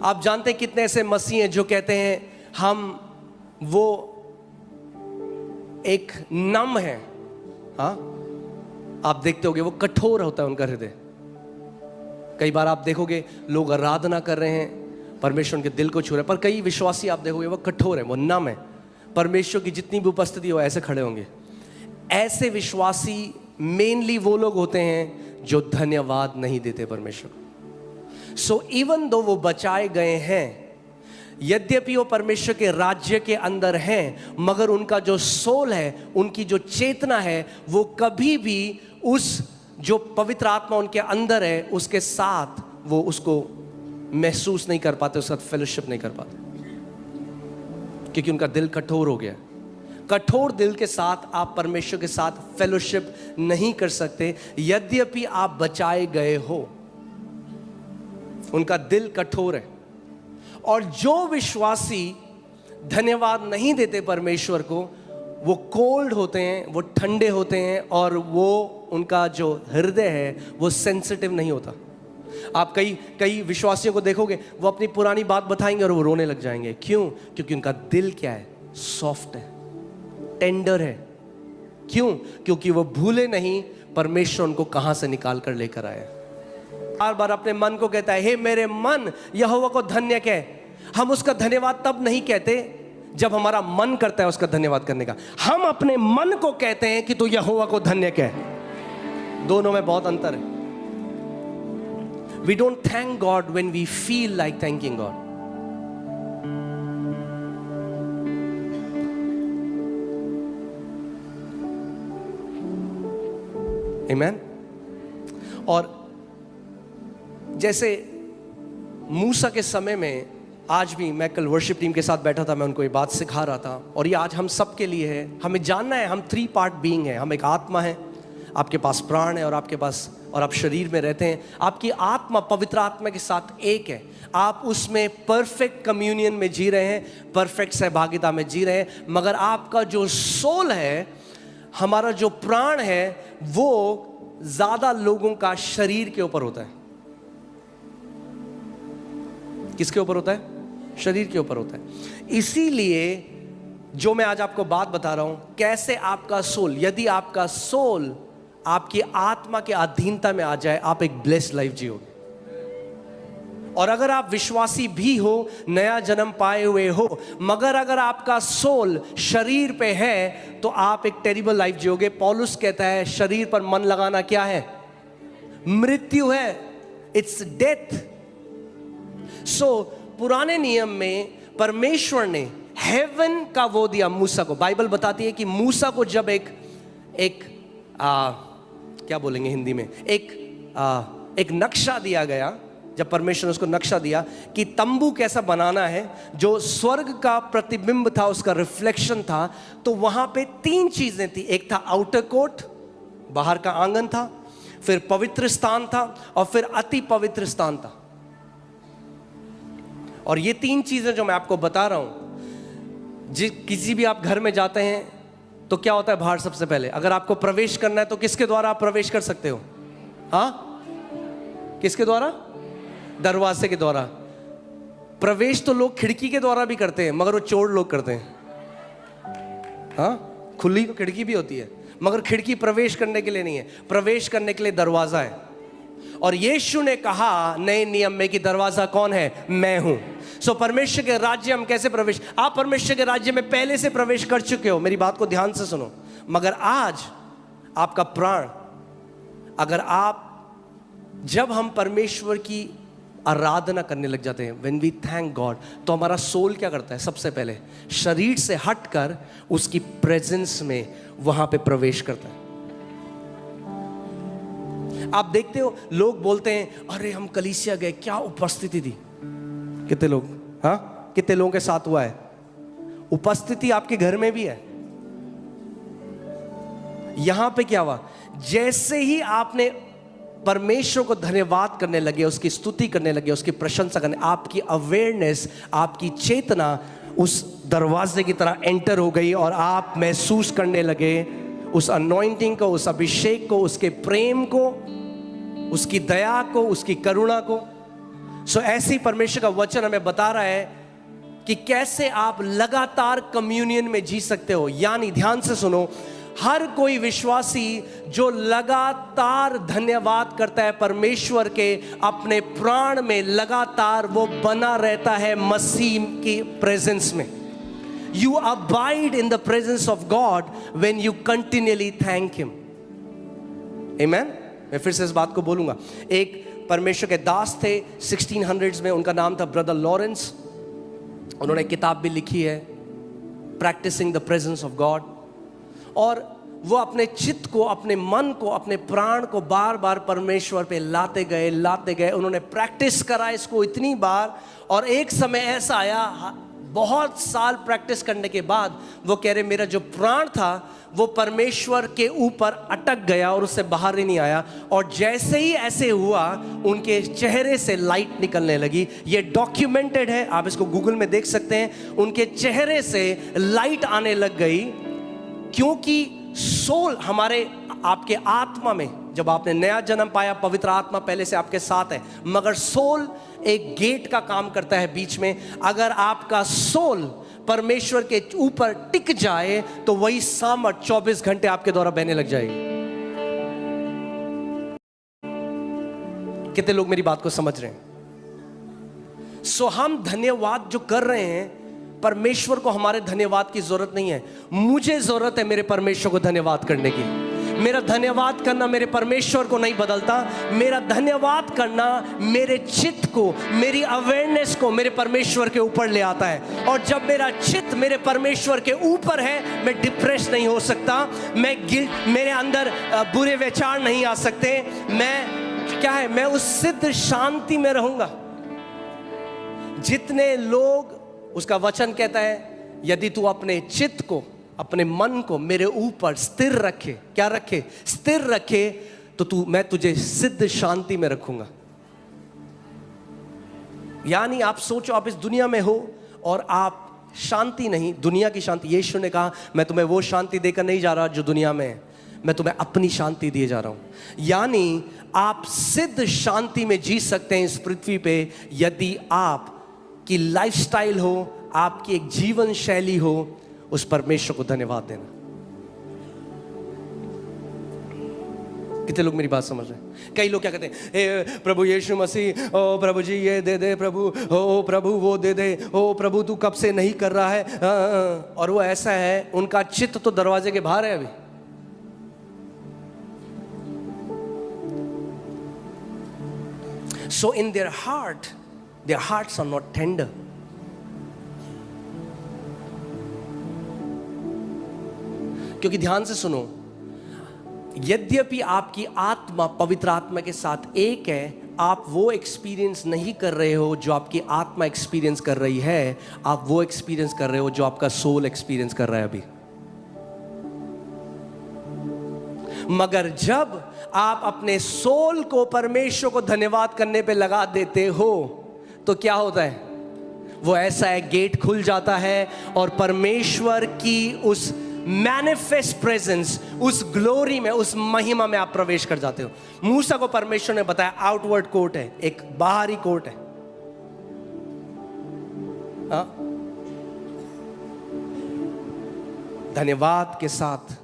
आप जानते हैं कितने ऐसे मसीह हैं जो कहते हैं हम वो एक नम है। हाँ, आप देखते होगे वो कठोर होता है उनका हृदय। कई बार आप देखोगे लोग आराधना कर रहे हैं, परमेश्वर उनके दिल को छू रहे हैं, पर कई विश्वासी आप देखोगे वो कठोर है, वो नम है। परमेश्वर की जितनी भी उपस्थिति हो ऐसे खड़े होंगे। ऐसे विश्वासी मेनली वो लोग होते हैं जो धन्यवाद नहीं देते परमेश्वर को। सो इवन दो वो बचाए गए हैं, यद्यपि वो परमेश्वर के राज्य के अंदर हैं, मगर उनका जो सोल है, उनकी जो चेतना है, वो कभी भी उस जो पवित्र आत्मा उनके अंदर है उसके साथ वो उसको महसूस नहीं कर पाते, उसके साथ फेलोशिप नहीं कर पाते, क्योंकि उनका दिल कठोर हो गया। कठोर दिल के साथ आप परमेश्वर के साथ फेलोशिप नहीं कर सकते, यद्यपि आप बचाए गए हो। उनका दिल कठोर है। और जो विश्वासी धन्यवाद नहीं देते परमेश्वर को, वो कोल्ड होते हैं, वो ठंडे होते हैं, और वो उनका जो हृदय है वो सेंसिटिव नहीं होता। आप कई विश्वासियों को देखोगे, वो अपनी पुरानी बात बताएंगे और वो रोने लग जाएंगे। क्यों? क्योंकि उनका दिल क्या है? सॉफ्ट है, टेंडर है। क्यों? क्योंकि वो भूले नहीं परमेश्वर उनको कहां से निकाल कर लेकर आया। बार बार अपने मन को कहता है, हे मेरे मन यहोवा को धन्य कह। हम उसका धन्यवाद तब नहीं कहते जब हमारा मन करता है उसका धन्यवाद करने का। हम अपने मन को कहते हैं कि तू यहोवा को धन्य कह। दोनों में बहुत अंतर है। We don't thank God when we feel like thanking God. Amen? और जैसे मूसा के समय में, आज भी मैं कल वर्शिप टीम के साथ बैठा था, मैं उनको ये बात सिखा रहा था, और ये आज हम सब के लिए है। हमें जानना है हम 3 पार्ट बीइंग है। हम एक आत्मा है, आपके पास प्राण है, और आपके पास, और आप शरीर में रहते हैं। आपकी आत्मा पवित्र आत्मा के साथ एक है। आप उसमें परफेक्ट कम्युनियन में जी रहे हैं, परफेक्ट सहभागिता में जी रहे हैं। मगर आपका जो सोल है, हमारा जो प्राण है, वो ज्यादा लोगों का शरीर के ऊपर होता है। किसके ऊपर होता है? शरीर के ऊपर होता है। इसीलिए जो मैं आज आपको बात बता रहा हूं, कैसे आपका सोल, यदि आपका सोल आपकी आत्मा के अधीनता में आ जाए, आप एक ब्लेस्ड लाइफ जियोगे। और अगर आप विश्वासी भी हो, नया जन्म पाए हुए हो, मगर अगर आपका सोल शरीर पे है तो आप एक टेरिबल लाइफ जियोगे। पौलुस कहता है शरीर पर मन लगाना क्या है? मृत्यु है, इट्स डेथ। सो पुराने नियम में परमेश्वर ने हेवन का वो दिया मूसा को। बाइबल बताती है कि मूसा को जब क्या बोलेंगे हिंदी में, एक नक्शा दिया गया, जब परमेश्वर ने उसको नक्शा दिया कि तंबू कैसा बनाना है, जो स्वर्ग का प्रतिबिंब था, उसका रिफ्लेक्शन था, तो वहां पे 3 चीजें थी। एक था आउटर कोर्ट, बाहर का आंगन था, फिर पवित्र स्थान था, और फिर अति पवित्र स्थान था। और ये 3 चीजें जो मैं आपको बता रहा हूं, किसी भी आप घर में जाते हैं तो क्या होता है बाहर? सबसे पहले अगर आपको प्रवेश करना है तो किसके द्वारा आप प्रवेश कर सकते हो? हाँ, किसके द्वारा? दरवाजे के द्वारा। प्रवेश तो लोग खिड़की के द्वारा भी करते हैं, मगर वो चोर लोग करते हैं। हाँ, खुली तो खिड़की भी होती है, मगर खिड़की प्रवेश करने के लिए नहीं है, प्रवेश करने के लिए दरवाजा है। और यीशु ने कहा नए नियम में कि दरवाजा कौन है? मैं हूं। सो परमेश्वर के राज्य हम कैसे प्रवेश? आप परमेश्वर के राज्य में पहले से प्रवेश कर चुके हो, मेरी बात को ध्यान से सुनो। मगर आज आपका प्राण, अगर आप, जब हम परमेश्वर की आराधना करने लग जाते हैं, when we thank God, तो हमारा सोल क्या करता है? सबसे पहले शरीर से हटकर उसकी प्रेजेंस में वहां पे प्रवेश करता है। आप देखते हो लोग बोलते हैं अरे हम कलीसिया गए, क्या उपस्थिति थी। कितने लोग, हाँ, कितने लोगों के साथ हुआ है? उपस्थिति आपके घर में भी है। यहां पे क्या हुआ? जैसे ही आपने परमेश्वर को धन्यवाद करने लगे, उसकी स्तुति करने लगे, उसकी प्रशंसा करने, आपकी अवेयरनेस, आपकी चेतना उस दरवाजे की तरह एंटर हो गई और आप महसूस करने लगे उस अनॉइंटिंग को, उस अभिषेक को, उसके प्रेम को, उसकी दया को, उसकी करुणा को। सो ऐसे ही परमेश्वर का वचन हमें बता रहा है कि कैसे आप लगातार कम्युनियन में जी सकते हो। यानी ध्यान से सुनो, हर कोई विश्वासी जो लगातार धन्यवाद करता है परमेश्वर के, अपने प्राण में लगातार वो बना रहता है मसीह की प्रेजेंस में। You abide in the presence of God when you continually thank Him. Amen? मैं फिर से इस बात को बोलूंगा। एक परमेश्वर के दास थे 1600s में, उनका नाम था ब्रदर लॉरेंस। उन्होंने किताब भी लिखी है, practising the presence of God. और वो अपने चित्त को, अपने मन को, अपने प्राण को बार बार परमेश्वर पे लाते गए। उन्होंने प्रैक्टिस करा इसको इतनी बार, और एक समय ऐसा आया, बहुत साल प्रैक्टिस करने के बाद वो कह रहे मेरा जो प्राण था वो परमेश्वर के ऊपर अटक गया और उससे बाहर ही नहीं आया। और जैसे ही ऐसे हुआ, उनके चेहरे से लाइट निकलने लगी। ये डॉक्यूमेंटेड है, आप इसको गूगल में देख सकते हैं। उनके चेहरे से लाइट आने लग गई, क्योंकि सोल हमारे, आपके आत्मा में, जब आपने नया जन्म पाया, पवित्र आत्मा पहले से आपके साथ है, मगर सोल एक गेट का काम करता है बीच में। अगर आपका सोल परमेश्वर के ऊपर टिक जाए तो वही सामर्थ 24 घंटे आपके द्वारा बहने लग जाएगी। कितने लोग मेरी बात को समझ रहे हैं? सो हम धन्यवाद जो कर रहे हैं, परमेश्वर को हमारे धन्यवाद की जरूरत नहीं है। मुझे जरूरत है मेरे परमेश्वर को धन्यवाद करने की। मेरा धन्यवाद करना मेरे परमेश्वर को नहीं बदलता, मेरा धन्यवाद करना मेरे चित्त को, मेरी अवेयरनेस को मेरे परमेश्वर के ऊपर ले आता है। और जब मेरा चित्त मेरे परमेश्वर के ऊपर है, मैं डिप्रेस नहीं हो सकता, मेरे अंदर बुरे विचार नहीं आ सकते, मैं उस सिद्ध शांति में रहूंगा। जितने लोग, उसका वचन कहता है, यदि तू अपने चित्त को, अपने मन को मेरे ऊपर स्थिर रखे, क्या रखे? स्थिर रखे, तो मैं तुझे सिद्ध शांति में रखूंगा। यानी आप सोचो, आप इस दुनिया में हो और आप शांति नहीं, दुनिया की शांति। यीशु ने कहा मैं तुम्हें वो शांति देकर नहीं जा रहा जो दुनिया में है, मैं तुम्हें अपनी शांति दिए जा रहा हूं। यानी आप सिद्ध शांति में जी सकते हैं इस पृथ्वी पे, यदि आप की लाइफस्टाइल हो, आपकी एक जीवन शैली हो, उस परमेश्वर को धन्यवाद देना। कितने लोग मेरी बात समझ रहे हैं? कई लोग क्या कहते हैं, ए प्रभु यीशु मसीह, ओ प्रभु जी ये दे दे प्रभु, ओ प्रभु वो दे दे, ओ प्रभु तू कब से नहीं कर रहा है, और वो ऐसा है, उनका चित्त तो दरवाजे के बाहर है अभी। So in their hearts are not tender. क्योंकि ध्यान से सुनो, यद्यपि आपकी आत्मा पवित्र आत्मा के साथ एक है, आप वो एक्सपीरियंस नहीं कर रहे हो जो आपकी आत्मा एक्सपीरियंस कर रही है, आप वो एक्सपीरियंस कर रहे हो जो आपका सोल एक्सपीरियंस कर रहा है अभी। मगर जब आप अपने सोल को परमेश्वर को धन्यवाद करने पे लगा देते हो तो क्या होता है? वो ऐसा है, गेट खुल जाता है और परमेश्वर की उस मैनिफेस्ट प्रेजेंस, उस ग्लोरी में, उस महिमा में आप प्रवेश कर जाते हो। मूसा को परमेश्वर ने बताया आउटवर्ड कोर्ट है, एक बाहरी कोर्ट है। धन्यवाद के साथ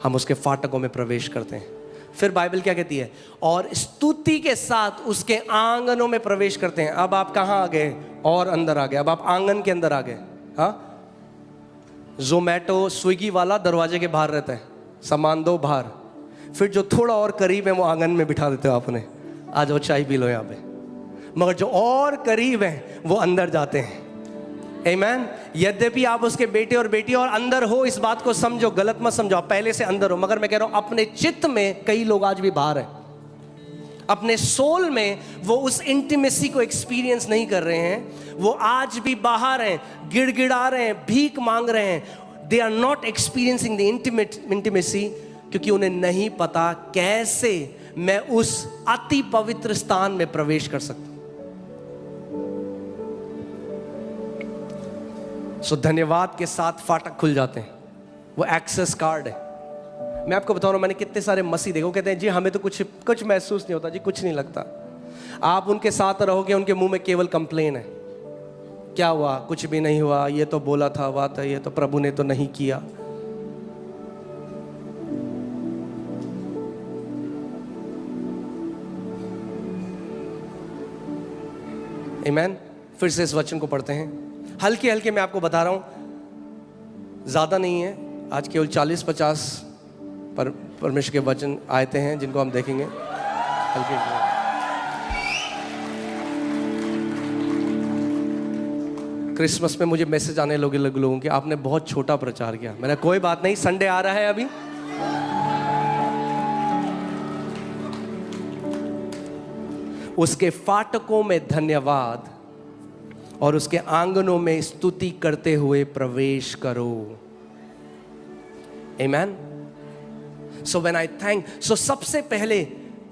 हम उसके फाटकों में प्रवेश करते हैं। फिर बाइबल क्या कहती है? और स्तुति के साथ उसके आंगनों में प्रवेश करते हैं। अब आप कहाँ आ गए? और अंदर आ गए। अब आप आंगन के अंदर आ गए। हाँ, जोमेटो स्विगी वाला दरवाजे के बाहर रहता है, सामान दो बाहर, फिर जो थोड़ा और करीब है वो आंगन में बिठा देते हो आपने, आ जाओ चाय पी लो यहाँ पे। मगर जो और करीब है वो अंदर जाते हैं। आमीन। यद्यपि आप उसके बेटे और बेटी और अंदर हो, इस बात को समझो, गलत मत समझो, आप पहले से अंदर हो। मगर मैं कह रहा हूं अपने चित्त में कई लोग आज भी बाहर हैं, अपने सोल में वो उस इंटीमेसी को एक्सपीरियंस नहीं कर रहे हैं, वो आज भी बाहर हैं, गिड़गिड़ा रहे हैं, भीख मांग रहे हैं। They are not experiencing the intimacy, क्योंकि उन्हें नहीं पता कैसे मैं उस अति पवित्र स्थान में प्रवेश कर सकता हूं। सो धन्यवाद के साथ फाटक खुल जाते हैं, वो एक्सेस कार्ड है। मैं आपको बता रहा हूं, मैंने कितने सारे मसीह देखो, कहते हैं जी हमें तो कुछ महसूस नहीं होता जी, कुछ नहीं लगता। आप उनके साथ रहोगे, उनके मुंह में केवल कंप्लेन है। क्या हुआ? कुछ भी नहीं हुआ, ये तो बोला था बात है, ये तो प्रभु ने तो नहीं किया। आमीन। फिर से इस वचन को पढ़ते हैं, हल्के हल्के मैं आपको बता रहा हूं, ज्यादा नहीं है। आज केवल 40-50 परमेश्वर के वचन आयते हैं जिनको हम देखेंगे हल्के हल्के। क्रिसमस में मुझे मैसेज आने लगे लोगों के, आपने बहुत छोटा प्रचार किया। मैंने कोई बात नहीं, संडे आ रहा है अभी। उसके फाटकों में धन्यवाद और उसके आंगनों में स्तुति करते हुए प्रवेश करो। आमीन। सो व्हेन आई थैंक, सो सबसे पहले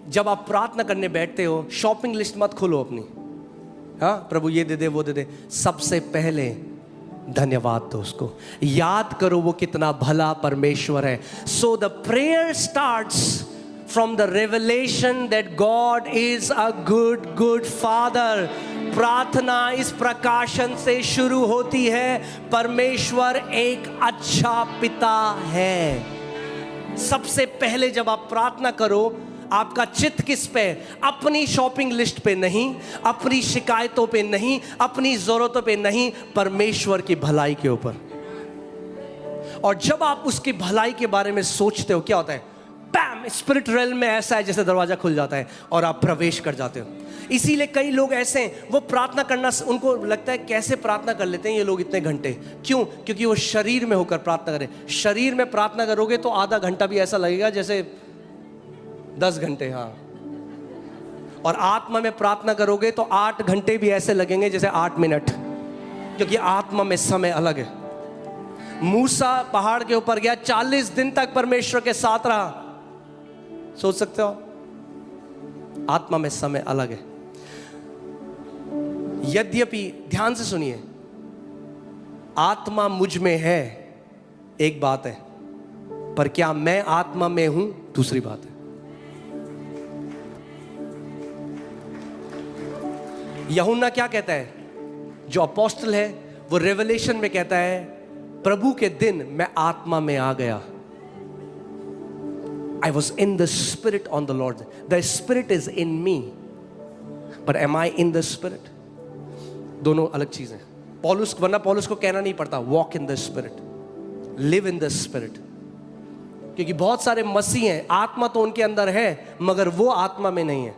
जब आप प्रार्थना करने बैठते हो, शॉपिंग लिस्ट मत खोलो अपनी। हाँ, प्रभु ये दे दे वो दे दे, सबसे पहले धन्यवाद दो उसको, याद करो वो कितना भला परमेश्वर है। So the prayer starts from the revelation that God is a good Father। प्रार्थना इस प्रकाशन से शुरू होती है, परमेश्वर एक अच्छा पिता है। सबसे पहले जब आप प्रार्थना करो, आपका चित्त किस पे? अपनी शॉपिंग लिस्ट पे नहीं, अपनी शिकायतों पे नहीं, अपनी जरूरतों पे नहीं, परमेश्वर की भलाई के ऊपर। और जब आप उसकी भलाई के बारे में सोचते हो, क्या होता है? बैम, स्पिरिट रेल में ऐसा है जैसे दरवाजा खुल जाता है और आप प्रवेश कर जाते हो। इसीलिए कई लोग ऐसे हैं, वो प्रार्थना करना उनको लगता है कैसे प्रार्थना कर लेते हैं ये लोग इतने घंटे। क्यों? क्योंकि वो शरीर में होकर प्रार्थना करें। शरीर में प्रार्थना करोगे तो आधा घंटा भी ऐसा लगेगा जैसे 10 घंटे। हाँ, और आत्मा में प्रार्थना करोगे तो 8 घंटे भी ऐसे लगेंगे जैसे 8 मिनट, क्योंकि आत्मा में समय अलग है। मूसा पहाड़ के ऊपर गया, 40 दिन तक परमेश्वर के साथ रहा। सोच सकते हो, आत्मा में समय अलग है। यद्यपि ध्यान से सुनिए, आत्मा मुझ में है एक बात है, पर क्या मैं आत्मा में हूं दूसरी बात है। यूहन्ना क्या कहता है? जो अपोस्टल है वो रेवलेशन में कहता है, प्रभु के दिन मैं आत्मा में आ गया। I was in the Spirit on the Lord. The Spirit is in me. But am I in the Spirit? दोनों अलग चीजें. वरना पौलुस को कहना नहीं पड़ता walk in the Spirit, live in the Spirit. क्योंकि बहुत सारे मसीह हैं, आत्मा तो उनके अंदर है मगर वो आत्मा में नहीं है.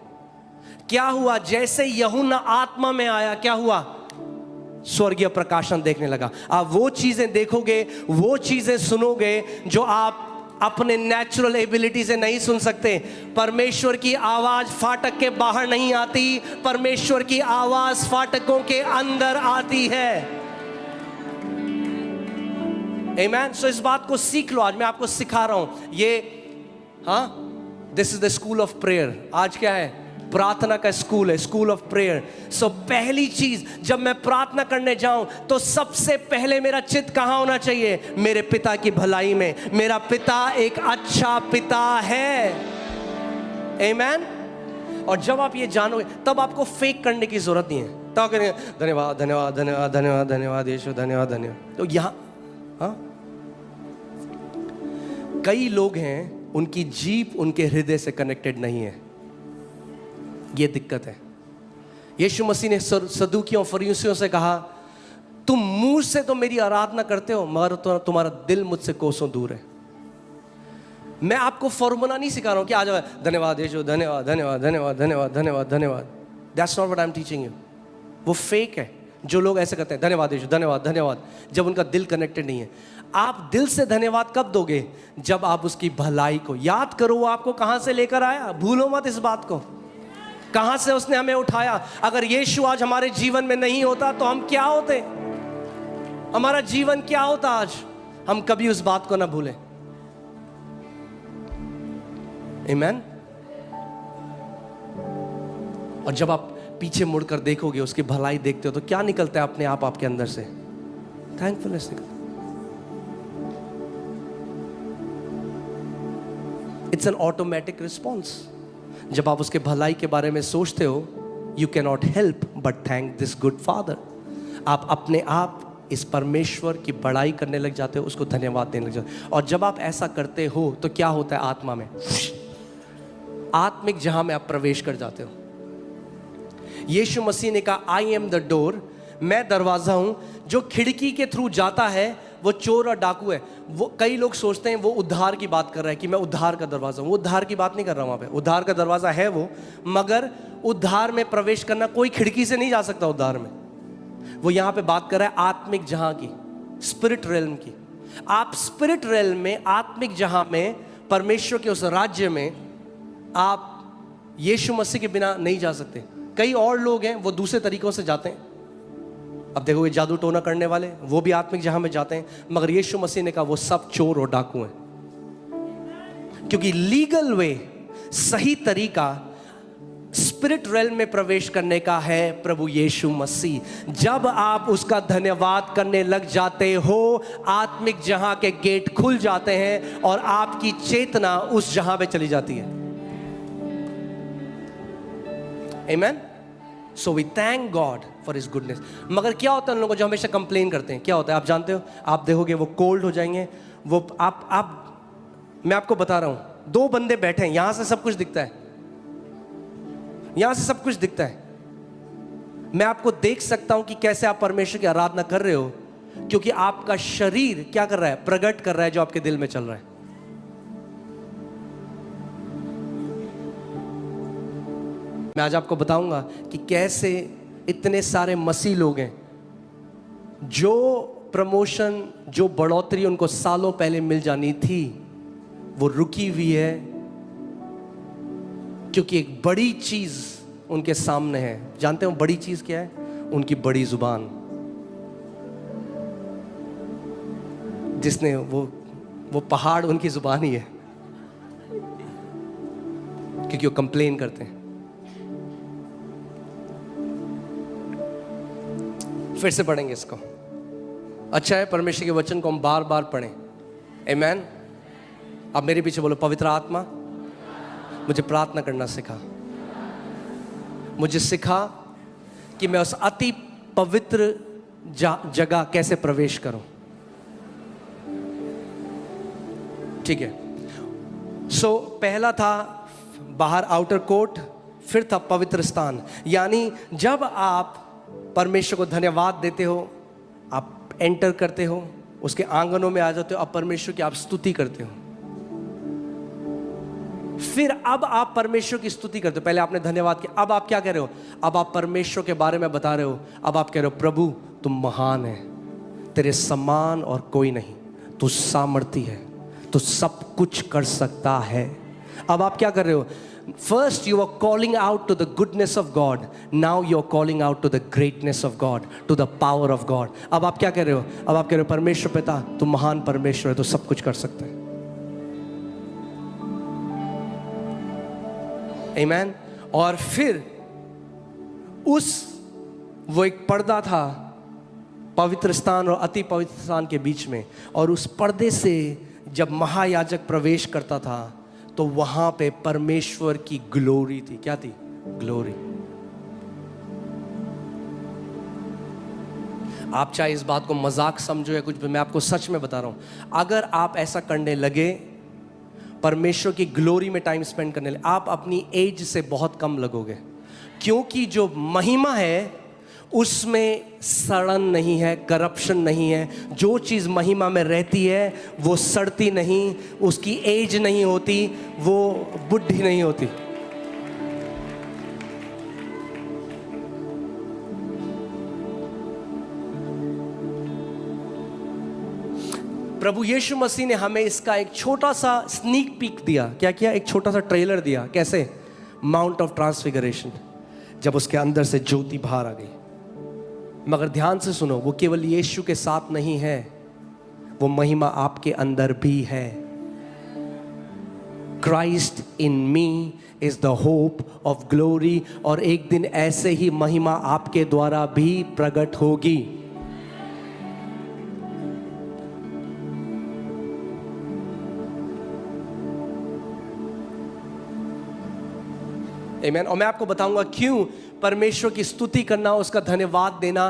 क्या हुआ? जैसे यूहन्ना आत्मा में आया, क्या हुआ? स्वर्गीय प्रकाशन देखने लगा. आप वो चीजें देखोगे, वो चीजें सुनोगे जो आप अपने नेचुरल एबिलिटी से नहीं सुन सकते. परमेश्वर की आवाज फाटक के बाहर नहीं आती, परमेश्वर की आवाज फाटकों के अंदर आती है. आमेन. सो इस बात को सीख लो. आज मैं आपको सिखा रहा हूं ये. This is the school of prayer. आज क्या है? प्रार्थना का स्कूल है, स्कूल ऑफ प्रेयर. सो पहली चीज, जब मैं प्रार्थना करने जाऊं तो सबसे पहले मेरा चित्त कहां होना चाहिए? मेरे पिता की भलाई में. मेरा पिता एक अच्छा पिता है. आमेन. और जब आप ये जानोगे तब आपको फेक करने की जरूरत नहीं है. तब करेंगे धन्यवाद धन्यवाद धन्यवाद धन्यवाद धन्यवाद यीशु, धन्यवाद धन्यवाद. तो यहां कई लोग हैं, उनकी जीभ उनके हृदय से कनेक्टेड नहीं है. ये दिक्कत है. यीशु मसीह ने सदूकियों फरीसियों से कहा, तुम मुंह से तो मेरी आराधना करते हो मगर तुम्हारा दिल मुझसे कोसों दूर है. मैं आपको फॉर्मूला नहीं सिखा रहा हूं कि आ जाओ धन्यवाद यीशु, धन्यवाद धन्यवाद धन्यवाद धन्यवाद धन्यवाद धन्यवाद. That's not what I am teaching you. वो फेक है जो लोग ऐसे करते हैं, धन्यवाद यीशु, धन्यवाद धन्यवाद, जब उनका दिल कनेक्टेड नहीं है. आप दिल से धन्यवाद कब दोगे? जब आप उसकी भलाई को याद करो. वो आपको कहां से लेकर आया, भूलो मत इस बात को. कहां से उसने हमें उठाया. अगर यीशु आज हमारे जीवन में नहीं होता तो हम क्या होते? हमारा जीवन क्या होता आज? हम कभी उस बात को ना भूलें. आमेन. और जब आप पीछे मुड़कर देखोगे, उसकी भलाई देखते हो, तो क्या निकलता है अपने आप आपके अंदर से? थैंकफुलनेस निकलता. It's an automatic response. जब आप उसके भलाई के बारे में सोचते हो, you can not help but thank this good father. आप अपने आप इस परमेश्वर की बड़ाई करने लग जाते हो, उसको धन्यवाद देने लग जाते हो. और जब आप ऐसा करते हो तो क्या होता है? आत्मा में, आत्मिक जहां में आप प्रवेश कर जाते हो. यीशु मसीह ने कहा, आई एम द डोर, मैं दरवाजा हूं. जो खिड़की के थ्रू जाता है वो चोर और डाकू है. वो कई लोग सोचते हैं वो उद्धार की बात कर रहा है कि मैं उद्धार का दरवाजा हूं. वो उद्धार की बात नहीं कर रहा हूं. वहां पे उद्धार का दरवाजा है वो, मगर उद्धार में प्रवेश करना कोई खिड़की से नहीं जा सकता. उद्धार में वो यहां पे बात कर रहा है आत्मिक जहां की, स्पिरिट रेल्म की. आप स्पिरिट रेल्म में, आत्मिक जहां में, परमेश्वर के उस राज्य में आप यीशु मसीह के बिना नहीं जा सकते. कई और लोग हैं वो दूसरे तरीकों से जाते हैं. अब देखोगे जादू टोना करने वाले, वो भी आत्मिक जहां में जाते हैं. मगर यीशु मसीह ने कहा वो सब चोर और डाकू हैं. क्योंकि लीगल वे, सही तरीका स्पिरिट रेल्म में प्रवेश करने का है प्रभु यीशु मसीह. जब आप उसका धन्यवाद करने लग जाते हो, आत्मिक जहां के गेट खुल जाते हैं और आपकी चेतना उस जहां पे चली जाती है. Amen? So we thank God for His goodness. मगर क्या होता है उन लोगों जो हमेशा कंप्लेन करते हैं? क्या होता है आप जानते हो? आप देखोगे वो कोल्ड हो जाएंगे. वो मैं आपको बता रहा हूं, दो बंदे बैठे हैं, यहां से सब कुछ दिखता है, यहां से सब कुछ दिखता है. मैं आपको देख सकता हूं कि कैसे आप परमेश्वर की आराधना कर रहे हो, क्योंकि आपका शरीर क्या कर रहा है? प्रकट कर रहा है जो आपके दिल में चल रहा है. मैं आज आपको बताऊंगा कि कैसे इतने सारे मसीह लोग हैं जो प्रमोशन, जो बढ़ोतरी उनको सालों पहले मिल जानी थी, वो रुकी हुई है क्योंकि एक बड़ी चीज उनके सामने है. जानते हो बड़ी चीज क्या है? उनकी बड़ी जुबान, जिसने वो पहाड़ उनकी जुबान ही है, क्योंकि वो कंप्लेन करते हैं. फिर से पढ़ेंगे इसको. अच्छा है परमेश्वर के वचन को हम बार बार पढ़ें. आमेन. आप मेरे पीछे बोलो, पवित्र आत्मा मुझे प्रार्थना करना सिखा. मुझे सिखा कि मैं उस अति पवित्र जगह कैसे प्रवेश करूं. ठीक है. सो पहला था बाहर आउटर कोर्ट, फिर था पवित्र स्थान। यानी जब आप परमेश्वर को धन्यवाद देते हो, आप एंटर करते हो, उसके आंगनों में आ जाते हो, अब परमेश्वर की आप स्तुति करते हो। फिर अब आप परमेश्वर की स्तुति करते हो। पहले आपने धन्यवाद किया, अब आप क्या कह रहे हो? अब आप परमेश्वर के बारे में बता रहे हो। अब आप कह रहे हो प्रभु तुम महान है, तेरे समान और कोई नहीं, तू सामर्थी है, तू सब कुछ कर सकता है। अब आप क्या कर रहे हो? First you are calling out to the goodness of God. Now you are calling out to the greatness of God, to the power of God. अब आप क्या कह रहे हो? अब आप कह रहे हो परमेश्वर पिता तू महान परमेश्वर है, तू सब कुछ कर सकता है। Amen. और फिर वो एक पर्दा था पवित्र स्थान और अति पवित्र स्थान के बीच में, और उस पर्दे से जब महायाजक प्रवेश करता था तो वहां पे परमेश्वर की ग्लोरी थी। क्या थी? ग्लोरी। आप चाहे इस बात को मजाक समझो या कुछ भी, मैं आपको सच में बता रहा हूं, अगर आप ऐसा करने लगे, परमेश्वर की ग्लोरी में टाइम स्पेंड करने लगे, आप अपनी एज से बहुत कम लगोगे। क्योंकि जो महिमा है उसमें सड़न नहीं है, करप्शन नहीं है। जो चीज़ महिमा में रहती है वो सड़ती नहीं, उसकी एज नहीं होती, वो बुढ़ी नहीं होती। प्रभु यीशु मसीह ने हमें इसका एक छोटा सा स्नीक पीक दिया। क्या किया? एक छोटा सा ट्रेलर दिया। कैसे? माउंट ऑफ ट्रांसफिगरेशन, जब उसके अंदर से ज्योति बाहर आ गई। मगर ध्यान से सुनो, वो केवल यीशु के साथ नहीं है, वो महिमा आपके अंदर भी है। Christ in me is the hope of glory। और एक दिन ऐसे ही महिमा आपके द्वारा भी प्रकट होगी। आमीन। और मैं आपको बताऊंगा क्यों परमेश्वर की स्तुति करना, उसका धन्यवाद देना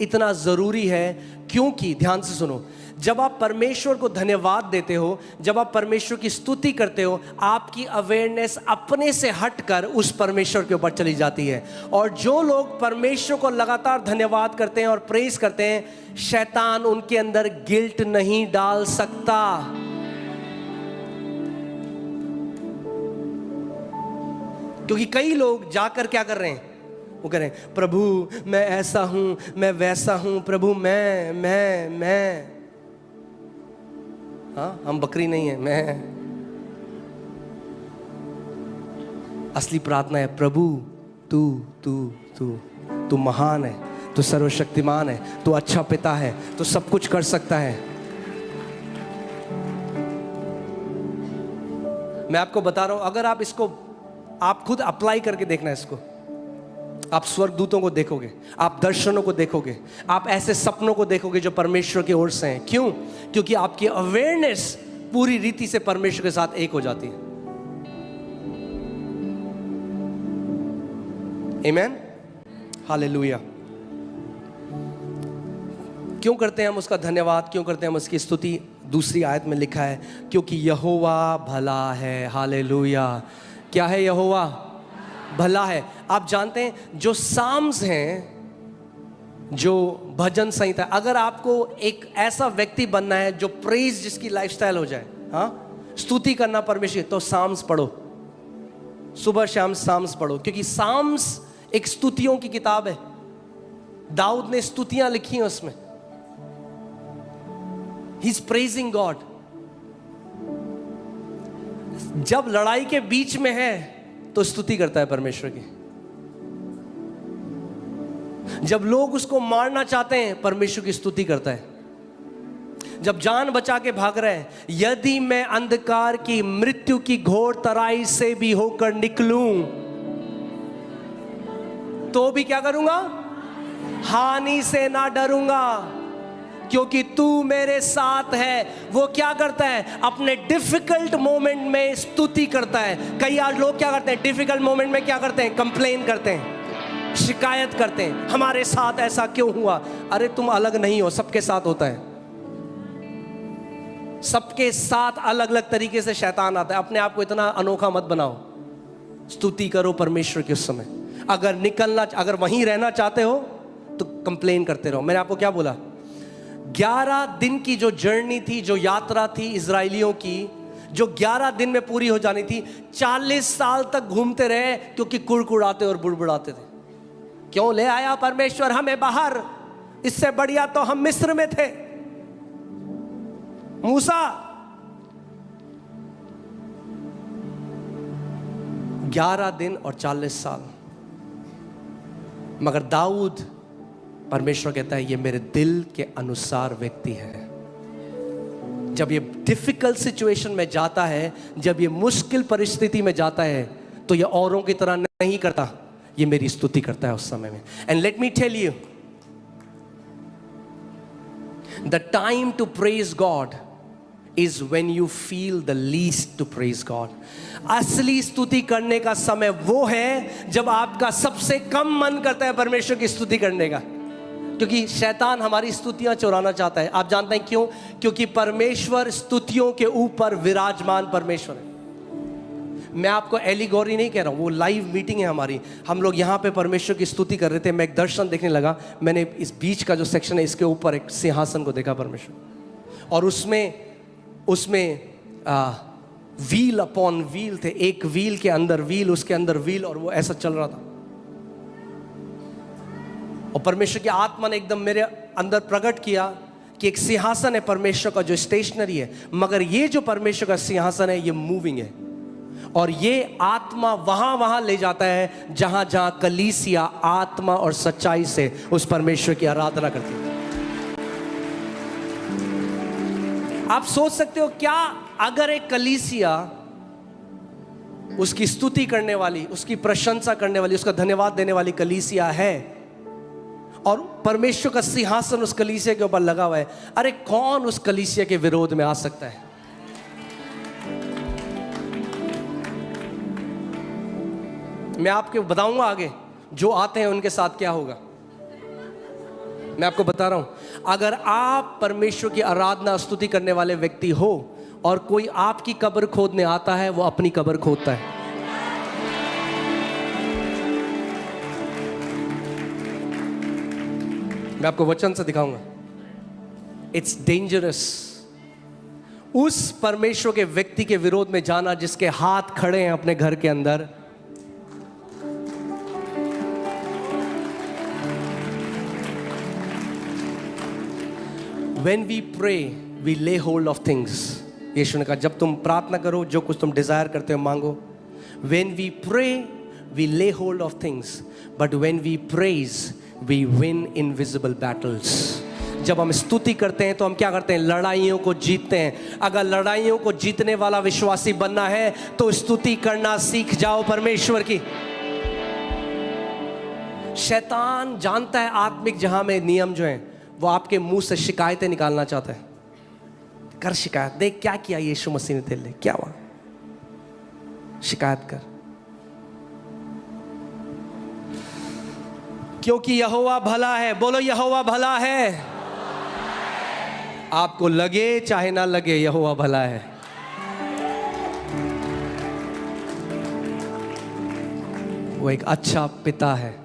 इतना ज़रूरी है। क्योंकि ध्यान से सुनो, जब आप परमेश्वर को धन्यवाद देते हो, जब आप परमेश्वर की स्तुति करते हो, आपकी अवेयरनेस अपने से हटकर उस परमेश्वर के ऊपर चली जाती है। और जो लोग परमेश्वर को लगातार धन्यवाद करते हैं और प्रेज करते हैं, शैतान उनके अंदर गिल्ट नहीं डाल सकता। क्योंकि कई लोग जाकर क्या कर रहे हैं? वो कह रहे हैं प्रभु मैं ऐसा हूं, मैं वैसा हूं, प्रभु मैं। हाँ, हम बकरी नहीं है, मैं। असली प्रार्थना है प्रभु तू तू तू तू महान है, तू सर्वशक्तिमान है, तू अच्छा पिता है, तू सब कुछ कर सकता है। मैं आपको बता रहा हूं, अगर आप इसको आप खुद अप्लाई करके देखना इसको, आप स्वर्गदूतों को देखोगे, आप दर्शनों को देखोगे, आप ऐसे सपनों को देखोगे जो परमेश्वर की ओर से हैं। क्यों? क्योंकि आपकी अवेयरनेस पूरी रीति से परमेश्वर के साथ एक हो जाती है। आमीन, हालेलुया। क्यों करते हैं हम उसका धन्यवाद, क्यों करते हैं हम उसकी स्तुति? दूसरी आयत में लिखा है क्योंकि यहोवा भला है। हालेलुया। क्या है? यहोवा भला है। आप जानते हैं जो साम्स हैं, जो भजन संहिता, अगर आपको एक ऐसा व्यक्ति बनना है जो प्रेज जिसकी लाइफस्टाइल हो जाए, हाँ, स्तुति करना परमेश्वर, तो साम्स पढ़ो, सुबह शाम साम्स पढ़ो। क्योंकि साम्स एक स्तुतियों की किताब है। दाऊद ने स्तुतियां लिखी हैं उसमें। He is praising God. जब लड़ाई के बीच में है तो स्तुति करता है परमेश्वर की। जब लोग उसको मारना चाहते हैं, परमेश्वर की स्तुति करता है। जब जान बचा के भाग रहे हैं, यदि मैं अंधकार की मृत्यु की घोर तराई से भी होकर निकलूं तो भी क्या करूंगा? हानि से ना डरूंगा, क्योंकि तू मेरे साथ है। वो क्या करता है? अपने डिफिकल्ट मोमेंट में स्तुति करता है। कई आज लोग क्या करते हैं? डिफिकल्ट मोमेंट में क्या करते हैं? कंप्लेन करते हैं, शिकायत करते हैं, हमारे साथ ऐसा क्यों हुआ? अरे तुम अलग नहीं हो, सबके साथ होता है। सबके साथ अलग अलग तरीके से शैतान आता है। अपने आप को इतना अनोखा मत बनाओ। स्तुति करो परमेश्वर के उस समय। अगर वहीं रहना चाहते हो तो कंप्लेन करते रहो। मैंने आपको क्या बोला, 11 दिन की जो जर्नी थी, जो यात्रा थी इजरायलियों की, जो 11 दिन में पूरी हो जानी थी, 40 साल तक घूमते रहे क्योंकि कुड़कुड़ाते और बुड़बुड़ाते थे। क्यों ले आया परमेश्वर हमें बाहर, इससे बढ़िया तो हम मिस्र में थे। मूसा 11 दिन और 40 साल। मगर दाऊद, परमेश्वर कहता है ये मेरे दिल के अनुसार व्यक्ति है। जब ये डिफिकल्ट सिचुएशन में जाता है, जब ये मुश्किल परिस्थिति में जाता है, तो ये औरों की तरह नहीं करता, ये मेरी स्तुति करता है उस समय में। And let me tell you, the time to praise God is when you feel the least to praise God. असली स्तुति करने का समय वो है जब आपका सबसे कम मन करता है परमेश्वर की स्तुति करने का, क्योंकि शैतान हमारी स्तुतियां चुराना चाहता है। आप जानते हैं क्यों? क्योंकि परमेश्वर स्तुतियों के ऊपर विराजमान परमेश्वर है। मैं आपको एलिगोरी नहीं कह रहा हूँ, वो लाइव मीटिंग है हमारी। हम लोग यहाँ पे परमेश्वर की स्तुति कर रहे थे। मैं एक दर्शन देखने लगा, मैंने इस बीच का जो सेक्शन है इसके ऊपर एक सिंहासन को देखा परमेश्वर, और उसमें व्हील अपॉन व्हील थे। एक व्हील के अंदर व्हील, उसके अंदर व्हील, और वो ऐसा चल रहा था। और परमेश्वर की आत्मा ने एकदम मेरे अंदर प्रकट किया कि एक सिंहासन है परमेश्वर का जो स्टेशनरी है, मगर ये जो परमेश्वर का सिंहासन है ये मूविंग है। और ये आत्मा वहां ले जाता है जहां जहां कलीसिया आत्मा और सच्चाई से उस परमेश्वर की आराधना करती है। आप सोच सकते हो क्या अगर एक कलीसिया उसकी स्तुति करने वाली, उसकी प्रशंसा करने वाली, उसका धन्यवाद देने वाली कलीसिया है, और परमेश्वर का सिंहासन उस कलीसिया के ऊपर लगा हुआ है, अरे कौन उस कलीसिया के विरोध में आ सकता है? मैं आपको बताऊंगा आगे जो आते हैं उनके साथ क्या होगा। मैं आपको बता रहा हूं, अगर आप परमेश्वर की आराधना स्तुति करने वाले व्यक्ति हो और कोई आपकी कब्र खोदने आता है, वो अपनी कब्र खोदता है। मैं आपको वचन से दिखाऊंगा। इट्स डेंजरस उस परमेश्वर के व्यक्ति के विरोध में जाना जिसके हाथ खड़े हैं अपने घर के अंदर। When we pray, we lay hold of things. यीशु ने कहा जब तुम प्रार्थना करो, जो कुछ तुम डिजायर करते हो मांगो। When we pray, we lay hold of things. But when we praise, we win invisible battles. जब हम स्तुति करते हैं तो हम क्या करते हैं? लड़ाइयों को जीतते हैं। अगर लड़ाइयों को जीतने वाला विश्वासी बनना है तो स्तुति करना सीख जाओ परमेश्वर की। शैतान जानता है आत्मिक जहां में नियम जो है, वो आपके मुंह से शिकायतें निकालना चाहता है। कर शिकायत, देख क्या किया यीशु मसीह ने तेरे लिए, क्या हुआ, शिकायत कर। क्योंकि यहोवा भला है। बोलो यहोवा भला है। आपको लगे चाहे ना लगे, यहोवा भला है। वो एक अच्छा पिता है।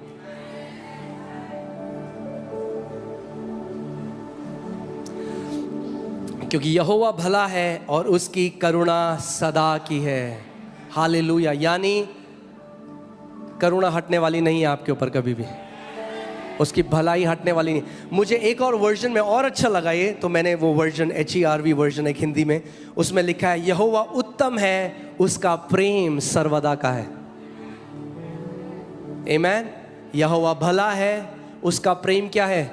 क्योंकि यहोवा भला है और उसकी करुणा सदा की है। हालेलुया। यानी करुणा हटने वाली नहीं है आपके ऊपर कभी भी, उसकी भलाई हटने वाली नहीं। मुझे एक और वर्जन में और अच्छा लगा ये, तो मैंने वो वर्जन HERV वर्जन एक हिंदी में, उसमें लिखा है यहोवा उत्तम है, उसका प्रेम सर्वदा का है। आमीन। यहोवा भला है, उसका प्रेम क्या है?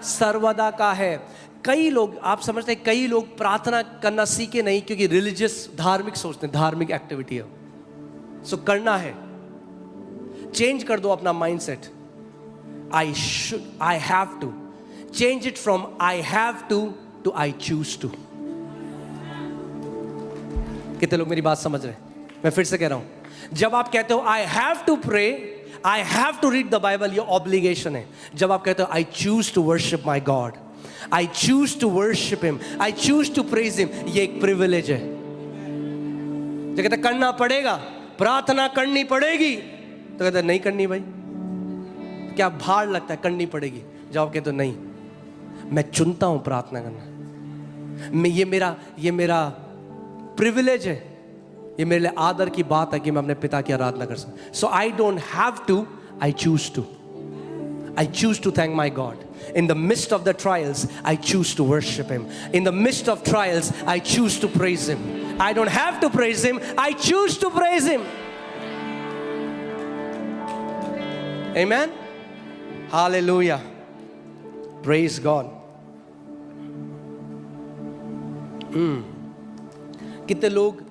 सर्वदा का है। कई लोग, आप समझते हैं, कई लोग प्रार्थना करना सीखे नहीं क्योंकि रिलीजियस, धार्मिक सोचते हैं, धार्मिक एक्टिविटी है, सो करना है। चेंज कर दो अपना mindset. I should, I have to. Change it from I have to I choose to. कितने लोग मेरी बात समझ रहे हैं? मैं फिर से कह रहा हूं, जब आप कहते हो I have to pray, I have to read the Bible, ये obligation है। जब आप कहते हो I choose to worship my God, I choose to worship him, I choose to praise him. ये एक privilege है. जो कहते करना पड़ेगा, प्रार्थना करनी पड़ेगी, तो कहते नहीं करनी भाई, क्या भार लगता है, करनी पड़ेगी. जवाब कहते नहीं, मैं चुनता हूं प्रार्थना करना. ये मेरा प्रिविलेज है, ये मेरे लिए आदर की बात है कि मैं अपने पिता की आराधना कर सकूं. So I don't have to, I choose to. I choose to thank my God. In the midst of the trials, I choose to worship him. In the midst of trials, I choose to praise him. I don't have to praise him, I choose to praise him. Amen. Hallelujah. Praise God. कितने लोग,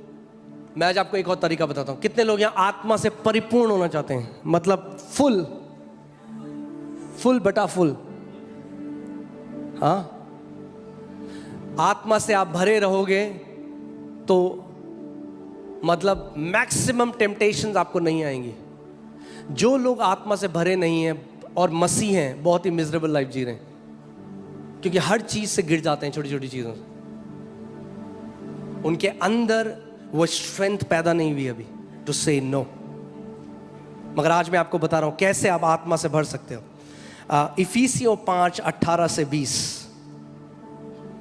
मैं आज आपको एक और तरीका बताता हूं, कितने लोग यहां आत्मा से परिपूर्ण होना चाहते हैं, मतलब फुल बटा फुल. हाँ, आत्मा से आप भरे रहोगे तो मतलब मैक्सिमम टेम्पटेशंस आपको नहीं आएंगी. जो लोग आत्मा से भरे नहीं हैं और मसीह हैं, बहुत ही मिजरेबल लाइफ जी रहे हैं, क्योंकि हर चीज से गिर जाते हैं, छोटी छोटी चीजों से. उनके अंदर वो स्ट्रेंथ पैदा नहीं हुई अभी टू से नो. मगर आज मैं आपको बता रहा हूं कैसे आप आत्मा से भर सकते हो. इफिसियों 5:18 से 20,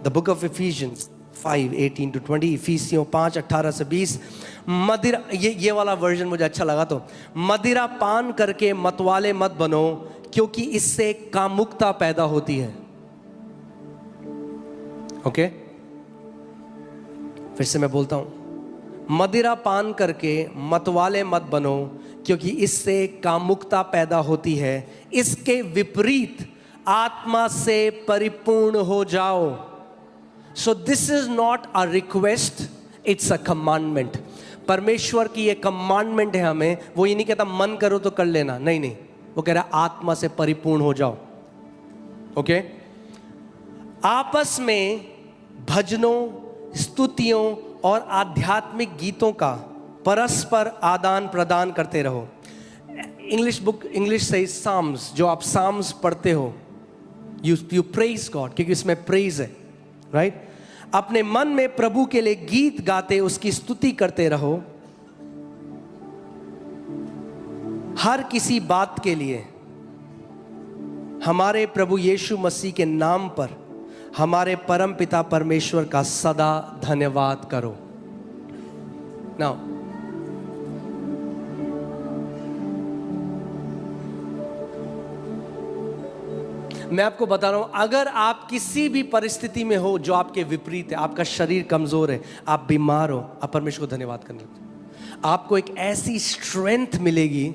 द बुक ऑफ इफिशियंस 5:18-20, इफिसियों 5:18 से 20. मदिरा, ये वाला वर्जन मुझे अच्छा लगा. तो मदिरा पान करके मतवाले मत बनो, क्योंकि इससे कामुकता पैदा होती है. ओके, फिर से मैं बोलता हूं, मदिरा पान करके मतवाले मत बनो, क्योंकि इससे कामुकता पैदा होती है. इसके विपरीत आत्मा से परिपूर्ण हो जाओ. So this is not a request, it's a commandment. परमेश्वर की ये कमांडमेंट है हमें. वो ये नहीं कहता मन करो तो कर लेना, नहीं, वो कह रहा है आत्मा से परिपूर्ण हो जाओ. ओके, आपस में भजनों, स्तुतियों और आध्यात्मिक गीतों का परस्पर आदान प्रदान करते रहो. इंग्लिश से साम्स, जो आप साम्स पढ़ते हो, यू प्रेज गॉड, क्योंकि इसमें प्रेज है, राइट. अपने मन में प्रभु के लिए गीत गाते उसकी स्तुति करते रहो. हर किसी बात के लिए हमारे प्रभु यीशु मसीह के नाम पर हमारे परम पिता परमेश्वर का सदा धन्यवाद करो. नाउ मैं आपको बता रहा हूं, अगर आप किसी भी परिस्थिति में हो जो आपके विपरीत है, आपका शरीर कमजोर है, आप बीमार हो, आप परमेश्वर को धन्यवाद करने लगते, आपको एक ऐसी स्ट्रेंथ मिलेगी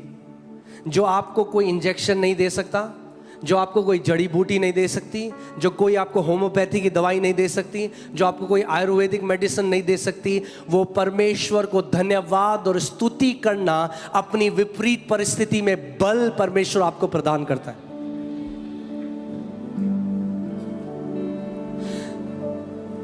जो आपको कोई इंजेक्शन नहीं दे सकता, जो आपको कोई जड़ी बूटी नहीं दे सकती, जो कोई आपको होम्योपैथी की दवाई नहीं दे सकती, जो आपको कोई आयुर्वेदिक मेडिसिन नहीं दे सकती. वो परमेश्वर को धन्यवाद और स्तुति करना, अपनी विपरीत परिस्थिति में बल परमेश्वर आपको प्रदान करता है.